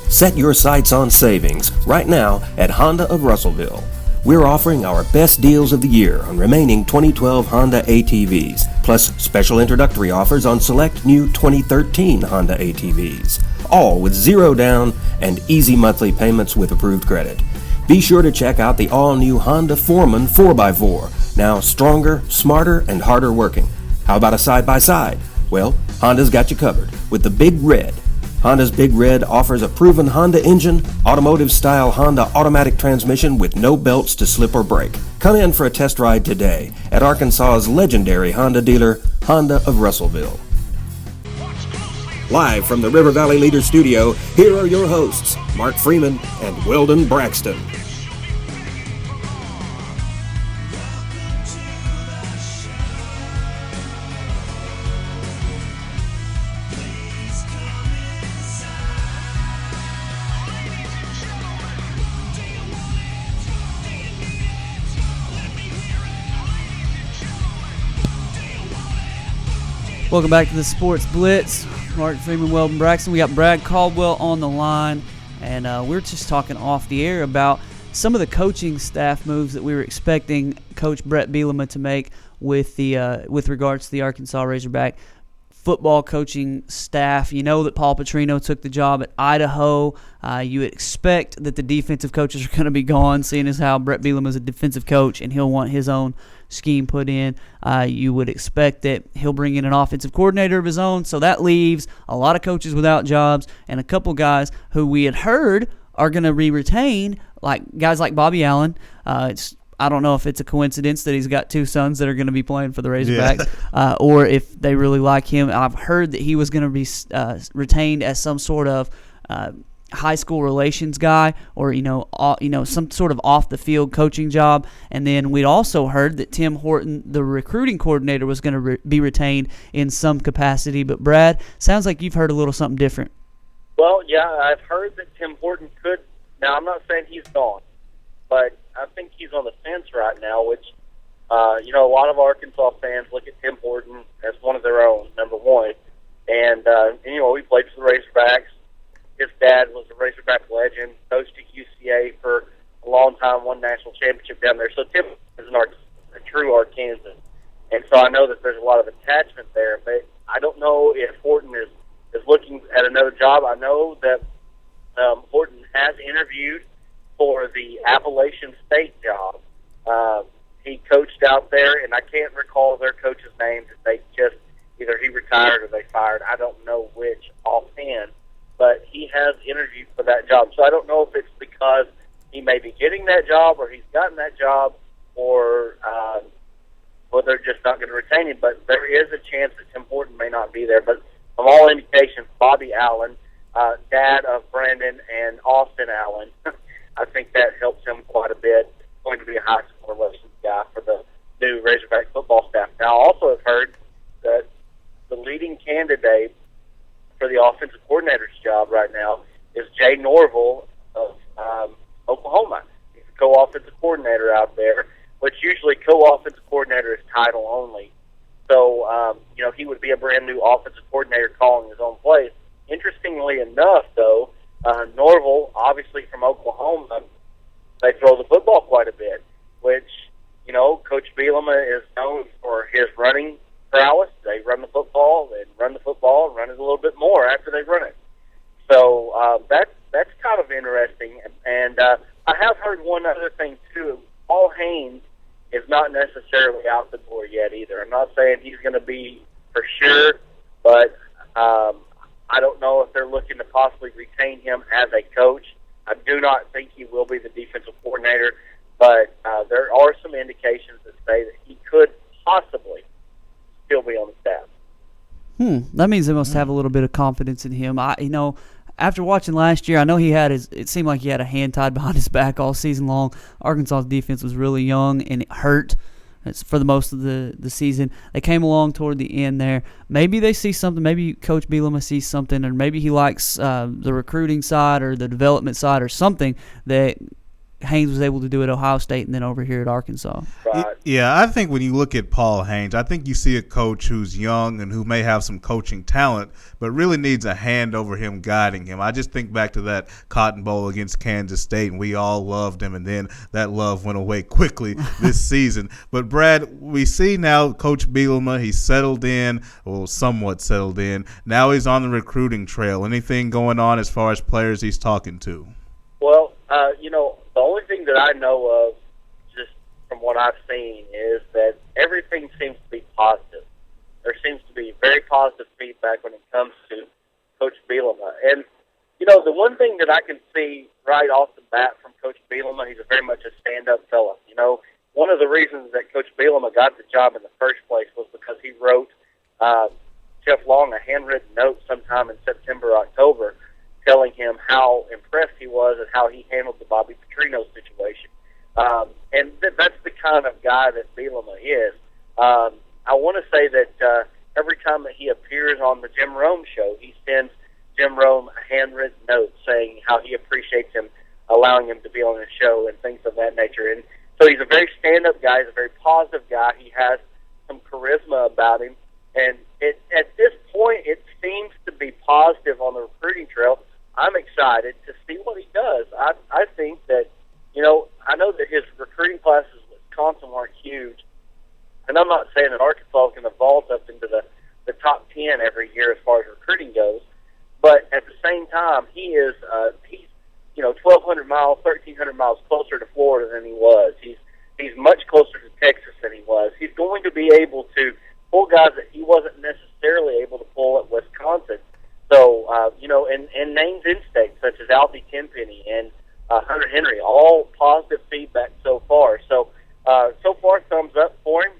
Set your sights on savings right now at Honda of Russellville. We're offering our best deals of the year on remaining 2012 Honda ATVs, plus special introductory offers on select new 2013 Honda ATVs, all with zero down and easy monthly payments with approved credit. Be sure to check out the all-new Honda Foreman 4x4, now stronger, smarter, and harder working. How about a side-by-side? Well, Honda's got you covered with the Big Red. Honda's Big Red offers a proven Honda engine, automotive-style Honda automatic transmission with no belts to slip or break. Come in for a test ride today at Arkansas's legendary Honda dealer, Honda of Russellville. Live from the River Valley Leader Studio, here are your hosts, Mark Freeman and Weldon Braxton. Welcome back to the Sports Blitz. Mark Freeman, Weldon, Braxton. We got Brad Caldwell on the line, and we're just talking off the air about some of the coaching staff moves that we were expecting Coach Brett Bielema to make with regards to the Arkansas Razorback football coaching staff. You know that Paul Petrino took the job at Idaho. You expect that the defensive coaches are going to be gone, seeing as how Brett Bielema is a defensive coach and he'll want his own scheme put in. You would expect that he'll bring in an offensive coordinator of his own, so that leaves a lot of coaches without jobs and a couple guys who we had heard are going to be retained, like guys like Bobby Allen. I don't know if it's a coincidence that he's got two sons that are going to be playing for the Razorbacks, or if they really like him. I've heard that he was going to be retained as some sort of high school relations guy, or some sort of off the field coaching job. And then we'd also heard that Tim Horton, the recruiting coordinator, was going to be retained in some capacity. But Brad, sounds like you've heard a little something different. Well, yeah, I've heard that Tim Horton could. Now, I'm not saying he's gone, but I think he's on the fence right now, which, a lot of Arkansas fans look at Tim Horton as one of their own, number one. And he played for the Razorbacks. His dad was a Razorback legend, coached at UCA for a long time, won national championship down there. So Tim is a true Arkansan. And so I know that there's a lot of attachment there, but I don't know if Horton is looking at another job. I know that Horton has interviewed for the Appalachian State job. He coached out there, and I can't recall their coach's name. They just either he retired or they fired. I don't know which offhand, but he has interviewed for that job. So I don't know if it's because he may be getting that job or he's gotten that job, or they're just not going to retain him. But there is a chance that Tim Horton may not be there. But from all indications, Bobby Allen, dad of Brandon and Austin Allen, I think that helps him quite a bit. Going to be a high school relations guy for the new Razorback football staff. Now, I also have heard that the leading candidate for the offensive coordinator's job right now is Jay Norville of Oklahoma. He's a co-offensive coordinator out there, which usually co-offensive coordinator is title only. So, he would be a brand new offensive coordinator calling his own plays. Interestingly enough, though, Norville, obviously from Oklahoma, they throw the football quite a bit, which, Coach Bielema is known for his running prowess. They run the football and run it a little bit more after they run it. So that's kind of interesting. And I have heard one other thing, too. Paul Haynes is not necessarily out the door yet either. I'm not saying he's going to be for sure, but I don't know if they're looking to possibly retain him as a coach. I do not think he will be the defensive coordinator, but there are some indications that say that he could possibly still be on the staff. That means they must have a little bit of confidence in him. after watching last year, I know it seemed like he had a hand tied behind his back all season long. Arkansas's defense was really young, and it hurt for the most of the season. They came along toward the end there. Maybe they see something. Maybe Coach Bielema sees something, or maybe he likes the recruiting side or the development side or something that Haynes was able to do at Ohio State and then over here at Arkansas. Right. Yeah, I think when you look at Paul Haynes, I think you see a coach who's young and who may have some coaching talent, but really needs a hand over him guiding him. I just think back to that Cotton Bowl against Kansas State, and we all loved him, and then that love went away quickly this season. But, Brad, we see now Coach Bielema, he's settled in, well, somewhat settled in. Now he's on the recruiting trail. Anything going on as far as players he's talking to? Well, the only thing that I know of, just from what I've seen, is that everything seems to be positive. There seems to be very positive feedback when it comes to Coach Bielema. And, the one thing that I can see right off the bat from Coach Bielema, he's very much a stand-up fella. One of the reasons that Coach Bielema got the job in the first place was because he wrote Jeff Long a handwritten note sometime in September or October telling him how impressed he was and how he handled the Bobby Petrino situation. And that's the kind of guy that Bielema is. I want to say that every time that he appears on the Jim Rome show, he sends Jim Rome a handwritten note saying how he appreciates him, allowing him to be on his show and things of that nature. And so he's a very stand-up guy. He's a very positive guy. He has some charisma about him. And at this point, it seems to be positive on the recruiting trail. I'm excited to see what he does. I think that, I know that his recruiting classes at Wisconsin weren't huge, and I'm not saying that Arkansas is going to vault up into the top 10 every year as far as recruiting goes, but at the same time, he's 1,200 miles, 1,300 miles closer to Florida than he was. He's much closer to Texas than he was. He's going to be able to pull guys that he wasn't necessarily able to pull at Wisconsin. So, and names in state, such as Alfie Tenpenny and Hunter Henry, all positive feedback so far. So far, thumbs up for him.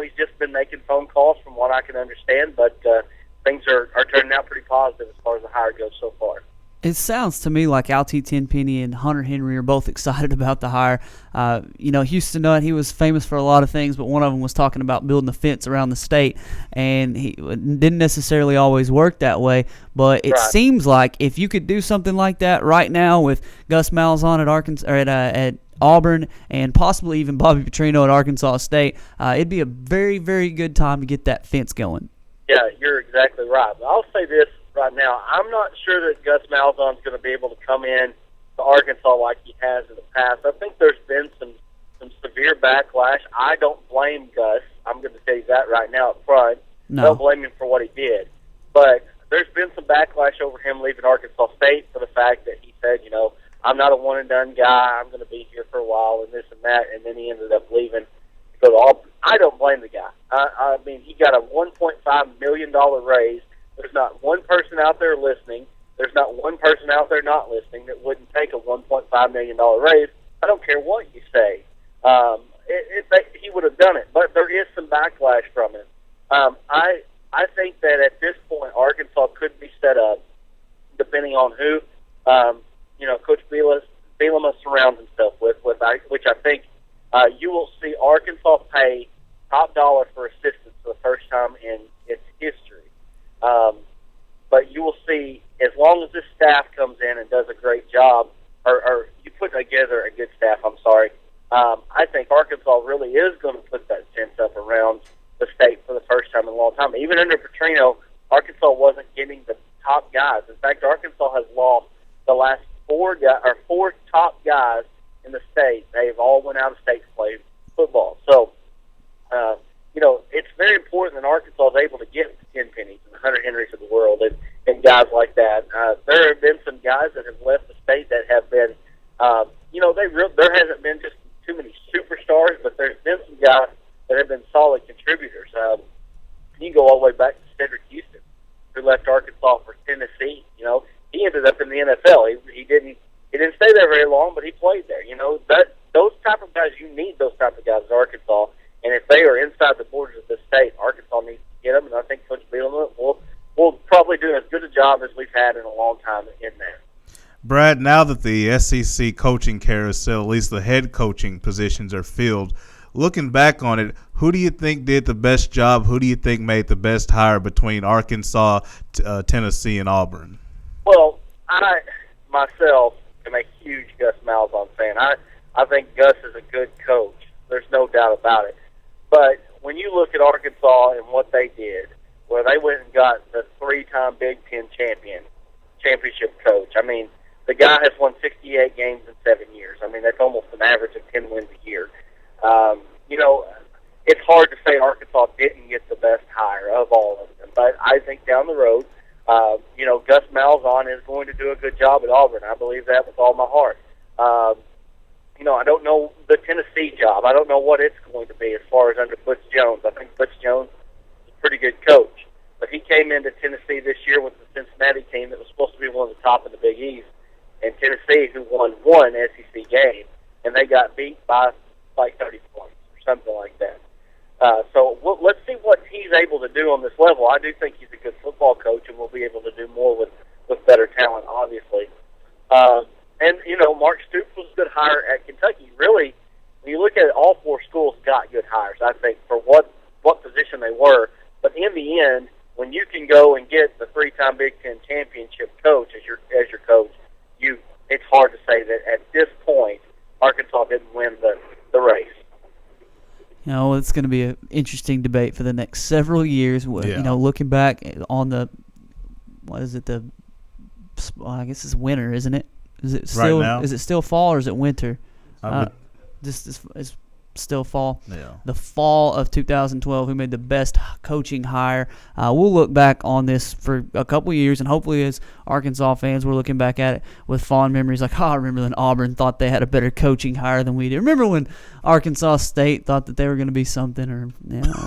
He's just been making phone calls from what I can understand, but things are turning out pretty positive as far as the hire goes so far. It sounds to me like Alfie Tenpenny and Hunter Henry are both excited about the hire. Houston Nutt, he was famous for a lot of things, but one of them was talking about building a fence around the state, and he didn't necessarily always work that way. But it seems like if you could do something like that right now with Gus Malzahn at Arkansas or at Auburn and possibly even Bobby Petrino at Arkansas State, it'd be a very, very good time to get that fence going. Yeah, you're exactly right. But I'll say this right now. I'm not sure that Gus Malzahn's going to be able to come in to Arkansas like he has in the past. I think there's been some severe backlash. I don't blame Gus. I'm going to tell you that right now up front. No. I don't blame him for what he did. But there's been some backlash over him leaving Arkansas State for the fact that he said, I'm not a one-and-done guy. I'm going to be here for a while and this and that. And then he ended up leaving to go to Auburn. I don't blame the guy. I mean, he got a $1.5 million raise. There's not one person out there listening. There's not one person out there not listening that wouldn't take a $1.5 million raise. I don't care what you say. He would have done it. But there is some backlash from it. I think that at this point, Arkansas could be set up, depending on who, Coach Bielema surrounds himself with, which I think you will see Arkansas pay top dollar for assistants for the first time in its history. But you will see, as long as this staff comes in and does a great job, or you put together a good staff, I think Arkansas really is going to put that fence up around the state for the first time in a long time. Even under Petrino, Arkansas wasn't getting the top guys. In fact, Arkansas has lost the last four top guys in the state. They've all went out of state to play football. So, it's very important that Arkansas is able to get the Tenpennies and the Hunter Henrys of the world and guys like that. There have been some guys that have left the state that have been, there hasn't been just too many superstars, but there's been some guys that have been solid contributors. You go all the way back to Cedric Houston, who left Arkansas for Tennessee. He ended up in the NFL. He didn't stay there very long, but he played there. Those type of guys, you need those type of guys in Arkansas. And if they are inside the borders of this state, Arkansas needs to get them. And I think Coach Bielema will probably do as good a job as we've had in a long time in there. Brad, now that the SEC coaching carousel, at least the head coaching positions, are filled, looking back on it, who do you think did the best job? Who do you think made the best hire between Arkansas, Tennessee, and Auburn? Well, I myself am a huge Gus Malzahn fan. I think Gus is a good coach. There's no doubt about it. But when you look at Arkansas and what they did, where they went and got the 3-time Big Ten championship coach. I mean, the guy has won 68 games in 7 years. I mean, that's almost an average of 10 wins a year. You know, it's hard to say Arkansas didn't get the best hire of all of them. But I think down the road, you know, Gus Malzahn is going to do a good job at Auburn. I believe that with all my heart. You know, I don't know the Tennessee job. I don't know what it's going to be as far as under Blitz Jones. I think Blitz Jones is a pretty good coach. But he came into Tennessee this year with the Cincinnati team that was supposed to be one of the top in the Big East. And Tennessee, who won one SEC game, and they got beat by like 30 points or something like that. So let's see what he's able to do on this level. I do think he's a good football coach and will be able to do more with better talent, obviously. And, you know, Mark Stoops was a good hire at Kentucky. Really, when you look at it, all 4 schools got good hires, I think, for what position they were. But in the end, when you can go and get the 3-time Big Ten championship coach as your coach, it's hard to say that at this point Arkansas didn't win the race. You know, it's going to be an interesting debate for the next several years. Yeah. You know, looking back on I guess it's winter, isn't it? Is it still right now? Is it still fall or is it winter? This is still fall. Yeah. The fall of 2012, who made the best coaching hire. We'll look back on this for a couple years, and hopefully as Arkansas fans, we're looking back at it with fond memories like, I remember when Auburn thought they had a better coaching hire than we did. Remember when Arkansas State thought that they were going to be something? Or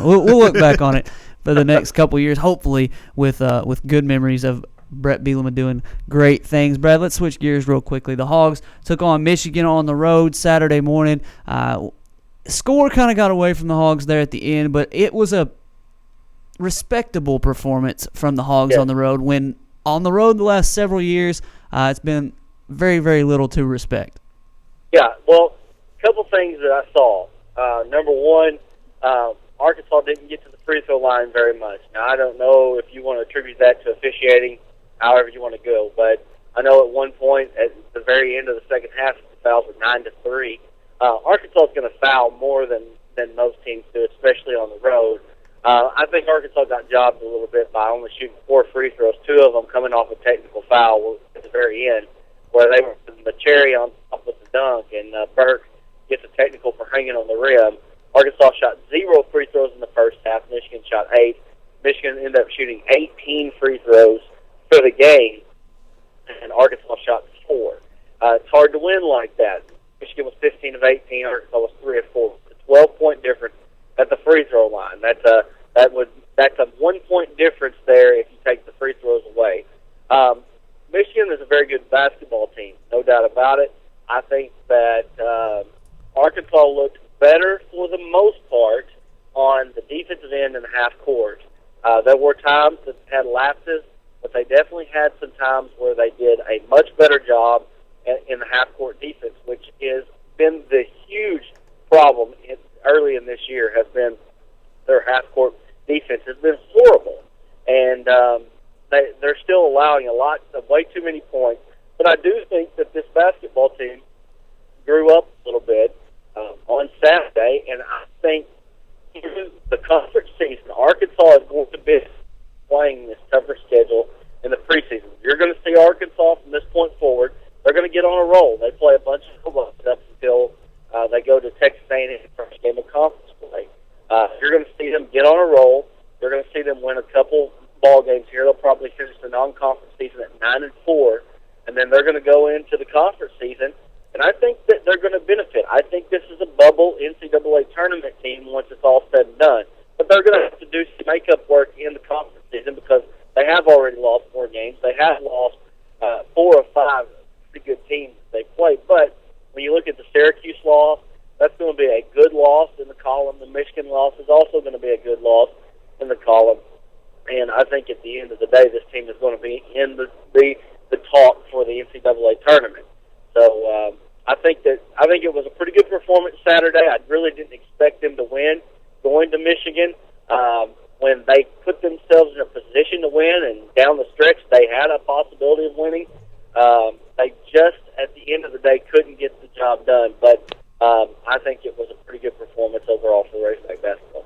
we'll look back on it for the next couple years, hopefully with good memories of Brett Bielema doing great things. Brad, let's switch gears real quickly. The Hogs took on Michigan on the road Saturday morning. Score kind of got away from the Hogs there at the end, but it was a respectable performance from the Hogs on the road. When on the road the last several years, it's been very, very little to respect. Yeah, well, a couple things that I saw. Number one, Arkansas didn't get to the free throw line very much. Now, I don't know if you want to attribute that to officiating, however you want to go, but I know at one point at the very end of the second half, the fouls were 9-3. Arkansas is going to foul more than most teams do, especially on the road. I think Arkansas got jobbed a little bit by only shooting 4 free throws, 2 of them coming off a technical foul at the very end, where they were the cherry on top with the dunk, and Burke gets a technical for hanging on the rim. Arkansas shot 0 free throws in the first half. Michigan shot 8. Michigan ended up shooting 18 free throws for the game, and Arkansas shot 4. It's hard to win like that. Michigan was 15 of 18. Arkansas was 3 of 4. It's a 12-point difference at the free throw line. That's a 1-point difference there if you take the free throws away. Michigan is a very good basketball team, no doubt about it. I think that Arkansas looked better for the most part on the defensive end in the half court. There were times that had lapses, but they definitely had some times where they did a much better job in the half-court defense, which has been the huge problem early in this year, has been their half-court defense has been horrible. And they're still allowing way too many points. But I do think that this basketball team grew up a little bit on Saturday, and I think through the conference season, Arkansas is going to be playing this tougher schedule in the preseason. You're going to see Arkansas from this point forward. They're going to get on a roll. They play a bunch of football up until they go to Texas A&M first game of conference play. You're going to see them get on a roll. You're going to see them win a couple ball games here. They'll probably finish the non-conference season at 9-4, and then they're going to go into the conference season. And I think that they're going to benefit. I think this is a bubble NCAA tournament team once it's all said and done. But they're going to have to do some makeup work in the conference season because they have already lost 4 games. They have lost 4 or 5 pretty good teams they play. But think it was a pretty good performance Saturday. I really didn't expect them to win going to Michigan. When they put themselves in a position to win and down the stretch they had a possibility of winning, they just at the end of the day couldn't get the job done. But I think it was a pretty good performance overall for Razorback basketball.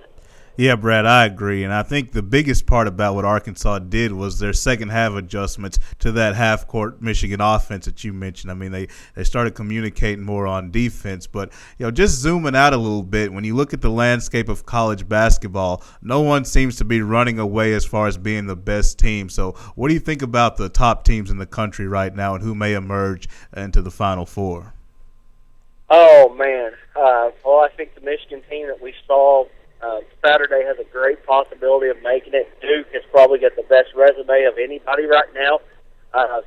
Yeah, Brad, I agree. And I think the biggest part about what Arkansas did was their second half adjustments to that half-court Michigan offense that you mentioned. I mean, they started communicating more on defense. But, just zooming out a little bit, when you look at the landscape of college basketball, no one seems to be running away as far as being the best team. So what do you think about the top teams in the country right now and who may emerge into the Final Four? Oh, man. Well, I think the Michigan team that we saw Saturday has a great possibility of making it. Duke has probably got the best resume of anybody right now.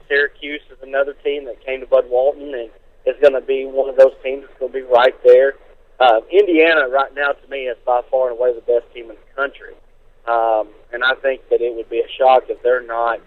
Syracuse is another team that came to Bud Walton and is going to be one of those teams that's going to be right there. Indiana right now to me is by far and away the best team in the country. And I think that it would be a shock if they're not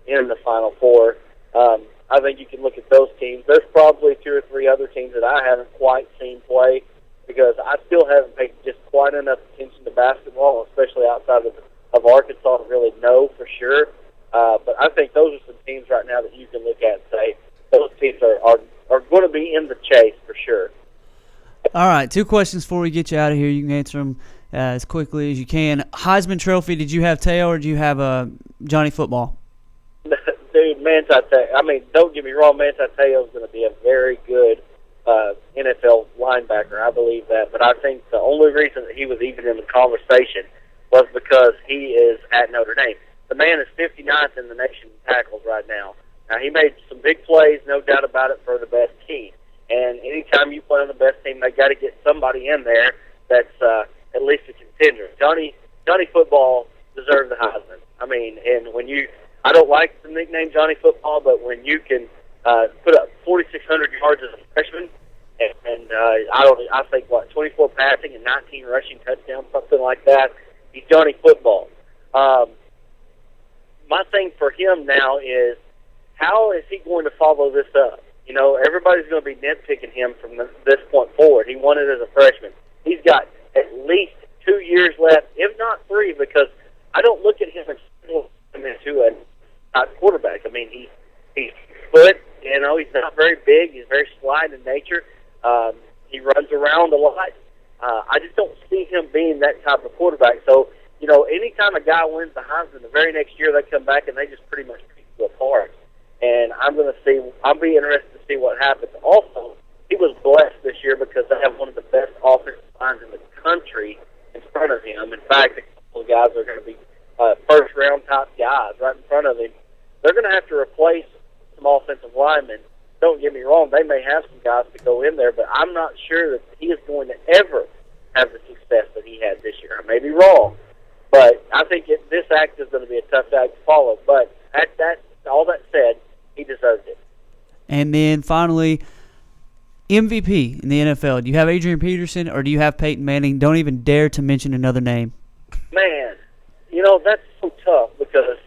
in the Final Four. I think you can look at those teams. There's probably two or three other teams that I haven't quite seen play because I still haven't paid just quite enough attention to basketball, especially outside of Arkansas, to really know for sure. But I think those are some teams right now that you can look at and say those teams are going to be in the chase for sure. All right, 2 questions before we get you out of here. You can answer them as quickly as you can. Heisman Trophy, did you have Teo or did you have Johnny Football? Dude, don't get me wrong, Manti Te'o is going to be a very good NFL linebacker. I believe that. But I think the only reason that he was even in the conversation was because he is at Notre Dame. The man is 59th in the nation in tackles right now. Now, he made some big plays, no doubt about it, for the best team. And anytime you play on the best team, they got to get somebody in there that's at least a contender. Johnny Football deserved the Heisman. I mean, and I don't like the nickname Johnny Football, but when you can put up 4,600 yards as a freshman, and I think 24 passing and 19 rushing touchdowns, something like that, he's Johnny Football. My thing for him now is how is he going to follow this up? Everybody's going to be nitpicking him from this point forward. He won it as a freshman. He's got at least 2 years left, if not 3, because I don't look at him into a quarterback. I mean, he's foot. He's not very big. He's very slight in nature. He runs around a lot. I just don't see him being that type of quarterback. So, anytime a guy wins the Heisman, the very next year they come back and they just pretty much pick you apart. And I'll be interested to see what happens. Also, he was blessed this year because they have one of the best offensive lines in the country in front of him. In fact, a couple of guys are going to be first-round type guys right in front of him. They're going to have to replace some offensive linemen. Don't get me wrong, they may have some guys to go in there, but I'm not sure that he is going to ever have the success that he had this year. I may be wrong, but I think this act is going to be a tough act to follow. But all that said, he deserved it. And then finally, MVP in the NFL. Do you have Adrian Peterson or do you have Peyton Manning? Don't even dare to mention another name. Man, that's so tough because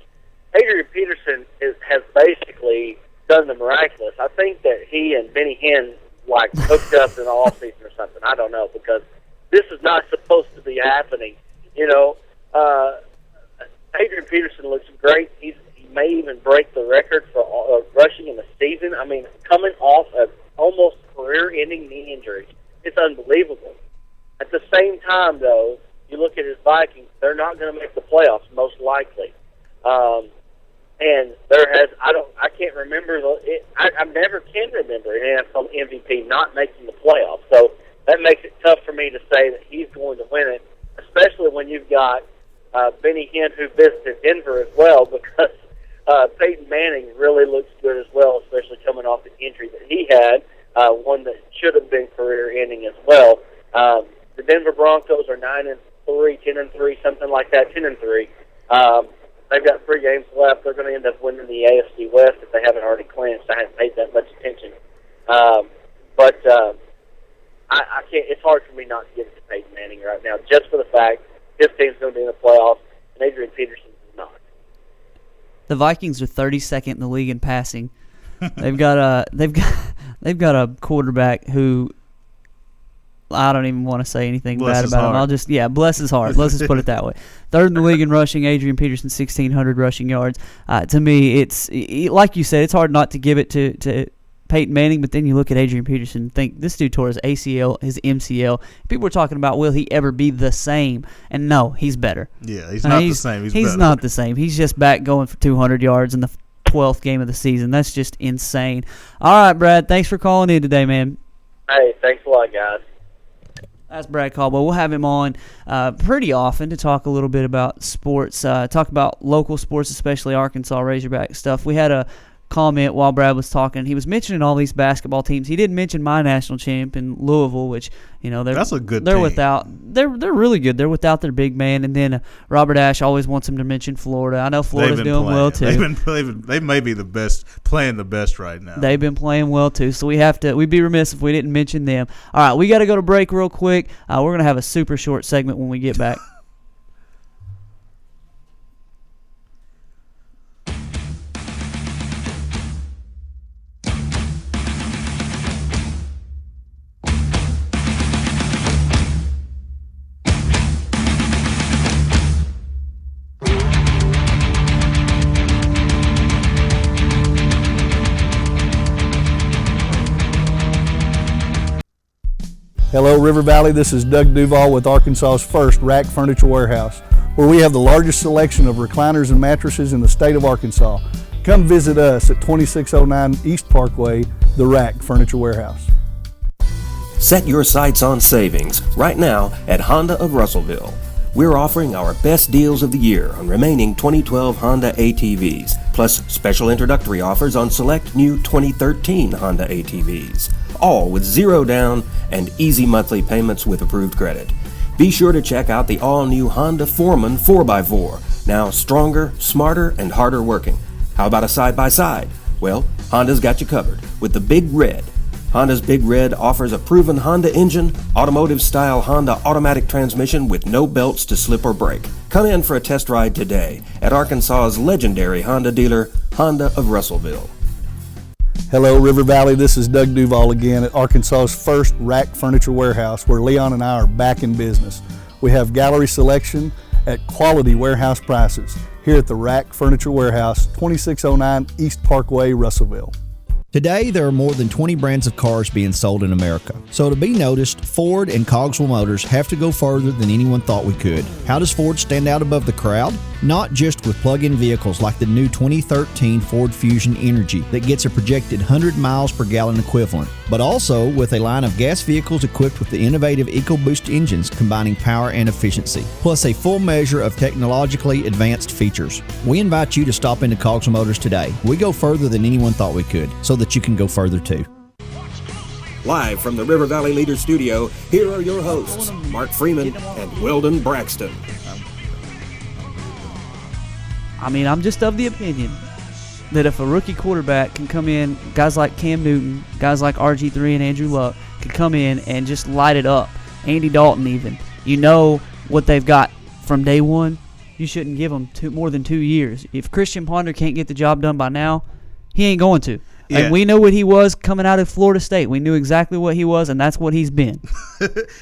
Adrian Peterson has basically done the miraculous. I think that he and Benny Hinn hooked up in the offseason or something. I don't know, because this is not supposed to be happening. Adrian Peterson looks great. He may even break the record for rushing in the season. I mean, coming off an almost career-ending knee injury, it's unbelievable. At the same time, though, you look at his Vikings, they're not going to make the playoffs, most likely. And I can't remember, I never can remember an NFL MVP not making the playoffs. So that makes it tough for me to say that he's going to win it, especially when you've got Benny Hinn, who visited Denver as well, because Peyton Manning really looks good as well, especially coming off the injury that he had, one that should have been career-ending as well. The Denver Broncos are 9-3, 10-3, something like that, 10-3. They've got 3 games left. They're going to end up winning the AFC West if they haven't already clinched. I haven't paid that much attention. But I can't. It's hard for me not to give it to Peyton Manning right now, just for the fact his team's going to be in the playoffs and Adrian Peterson is not. The Vikings are 32nd in the league in passing. They've got they've got a quarterback who I don't even want to say anything bad about him. I'll just bless his heart. Let's just put it that way. Third in the league in rushing. Adrian Peterson, 1,600 rushing yards. To me, it's like you said, it's hard not to give it to Peyton Manning, but then you look at Adrian Peterson and think this dude tore his ACL, his MCL. People were talking about, will he ever be the same? And no, he's better. Yeah, he's not the same. He's better. Not the same. He's just back going for 200 yards in the 12th game of the season. That's just insane. All right, Brad, thanks for calling in today, man. Hey, thanks a lot, guys. That's Brad Caldwell. We'll have him on pretty often to talk a little bit about sports, talk about local sports, especially Arkansas Razorback stuff. We had a comment while Brad was talking. He was mentioning all these basketball teams. He didn't mention my national champ in Louisville, which that's a good. They're team. they're really good. They're without their big man, and then Robert Ashe always wants him to mention Florida. I know Florida's doing well too. They may be the best, playing the best right now. They've been playing well too, so we'd be remiss if we didn't mention them. All right, we got to go to break real quick. We're gonna have a super short segment when we get back. Hello, River Valley. This is Doug Duval with Arkansas's first Rack Furniture Warehouse, where we have the largest selection of recliners and mattresses in the state of Arkansas. Come visit us at 2609 East Parkway, the Rack Furniture Warehouse. Set your sights on savings right now at Honda of Russellville. We're offering our best deals of the year on remaining 2012 Honda ATVs, plus special introductory offers on select new 2013 Honda ATVs, all with zero down and easy monthly payments with approved credit. Be sure to check out the all-new Honda Foreman 4x4, now stronger, smarter, and harder working. How about a side-by-side? Well, Honda's got you covered with the Big Red. Honda's Big Red offers a proven Honda engine, automotive-style Honda automatic transmission with no belts to slip or break. Come in for a test ride today at Arkansas's legendary Honda dealer, Honda of Russellville. Hello, River Valley. This is Doug Duval again at Arkansas's first Rack Furniture Warehouse, where Leon and I are back in business. We have gallery selection at quality warehouse prices here at the Rack Furniture Warehouse, 2609 East Parkway, Russellville. Today, there are more than 20 brands of cars being sold in America. So to be noticed, Ford and Cogswell Motors have to go further than anyone thought we could. How does Ford stand out above the crowd? Not just with plug-in vehicles like the new 2013 Ford Fusion Energy that gets a projected 100 miles per gallon equivalent, but also with a line of gas vehicles equipped with the innovative EcoBoost engines combining power and efficiency, plus a full measure of technologically advanced features. We invite you to stop into Cogswell Motors today. We go further than anyone thought we could, so that you can go further too. Live from the River Valley Leader Studio, here are your hosts, Mark Freeman and Weldon Braxton. I mean, I'm just of the opinion that if a rookie quarterback can come in, guys like Cam Newton, guys like RG3 and Andrew Luck can come in and just light it up, Andy Dalton even, you know what they've got from day one, you shouldn't give them more than 2 years. If Christian Ponder can't get the job done by now, he ain't going to. Yeah. And we know what he was coming out of Florida State. We knew exactly what he was, and that's what he's been.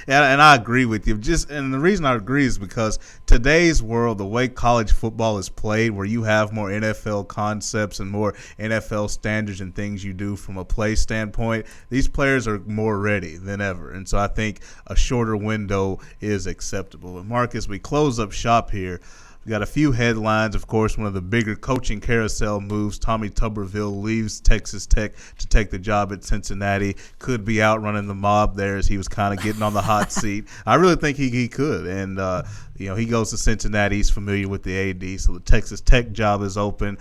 And I agree with you. And the reason I agree is because today's world, the way college football is played, where you have more NFL concepts and more NFL standards and things you do from a play standpoint, these players are more ready than ever. And so I think a shorter window is acceptable. And Mark, as we close up shop here, we got a few headlines. Of course, one of the bigger coaching carousel moves, Tommy Tuberville leaves Texas Tech to take the job at Cincinnati. Could be out running the mob there as he was kind of getting on the hot seat. I really think he could. And, he goes to Cincinnati. He's familiar with the AD, so the Texas Tech job is open.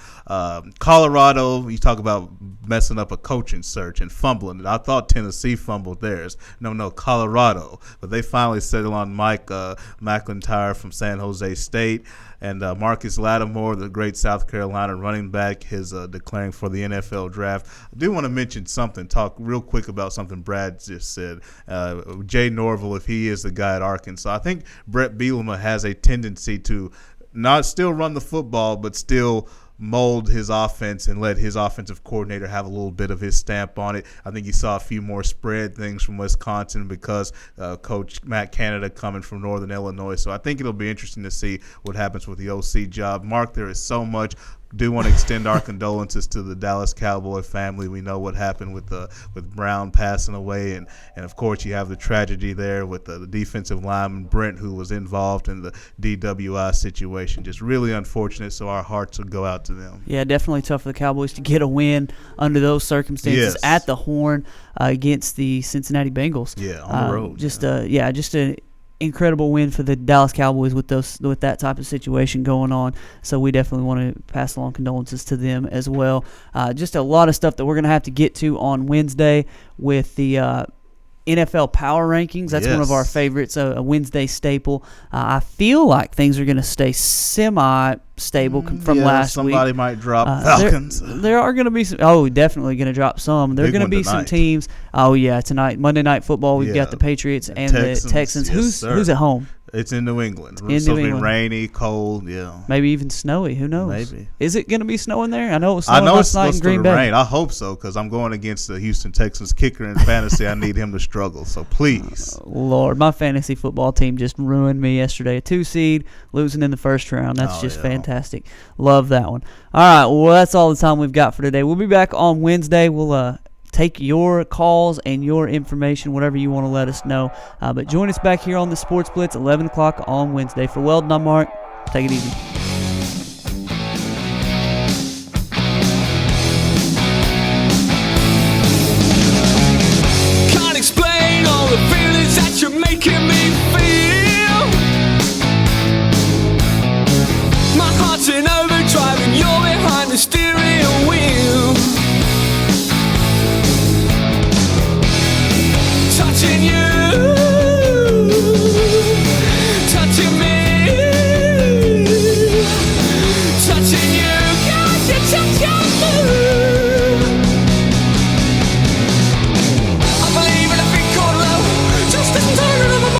Colorado, you talk about messing up a coaching search and fumbling it. I thought Tennessee fumbled theirs. No, Colorado. But they finally settled on Mike McIntyre from San Jose State. And Marcus Lattimore, the great South Carolina running back, is declaring for the NFL draft. I do want to mention something, talk real quick about something Brad just said. Jay Norville, if he is the guy at Arkansas, I think Brett Bielema has a tendency to not still run the football, but still mold his offense and let his offensive coordinator have a little bit of his stamp on it. I think you saw a few more spread things from Wisconsin because Coach Matt Canada coming from Northern Illinois. So I think it'll be interesting to see what happens with the OC job. Mark, there is so much. Do want to extend our condolences to the Dallas Cowboy family. We know what happened with Brown passing away, and of course you have the tragedy there with the defensive lineman Brent, who was involved in the DWI situation. Just really unfortunate. So our hearts will go out to them. Yeah, definitely tough for the Cowboys to get a win under those circumstances at the Horn against the Cincinnati Bengals. Yeah, on the road. Just a incredible win for the Dallas Cowboys with that type of situation going on. So we definitely want to pass along condolences to them as well. Just a lot of stuff that we're going to have to get to on Wednesday with the NFL Power Rankings. That's one of our favorites, a Wednesday staple. I feel like things are going to stay semi-stable from last week. Somebody might drop Falcons. There are going to be some. Oh, definitely going to drop some. There are going to be some teams. Oh, yeah, tonight, Monday Night Football, we've got the Patriots and the Texans. Who's at home? It's in New England. It's supposed to be rainy, cold, maybe even snowy. Who knows? Maybe. Is it going to be snowing there? I know it was snowing last night in Green Bay. Rain. I hope so, because I'm going against the Houston Texans kicker in fantasy. I need him to struggle, so please. Lord, my fantasy football team just ruined me yesterday. A 2 seed, losing in the first round. That's just fantastic. Love that one. All right, well, that's all the time we've got for today. We'll be back on Wednesday. We'll take your calls and your information, whatever you want to let us know. But join us back here on the Sports Blitz, 11 o'clock on Wednesday. For Weldon, I'm Mark. Take it easy. Can't explain all the feelings that you're making me feel. My heart's in overdrive and you're behind the steering wheel. Touching you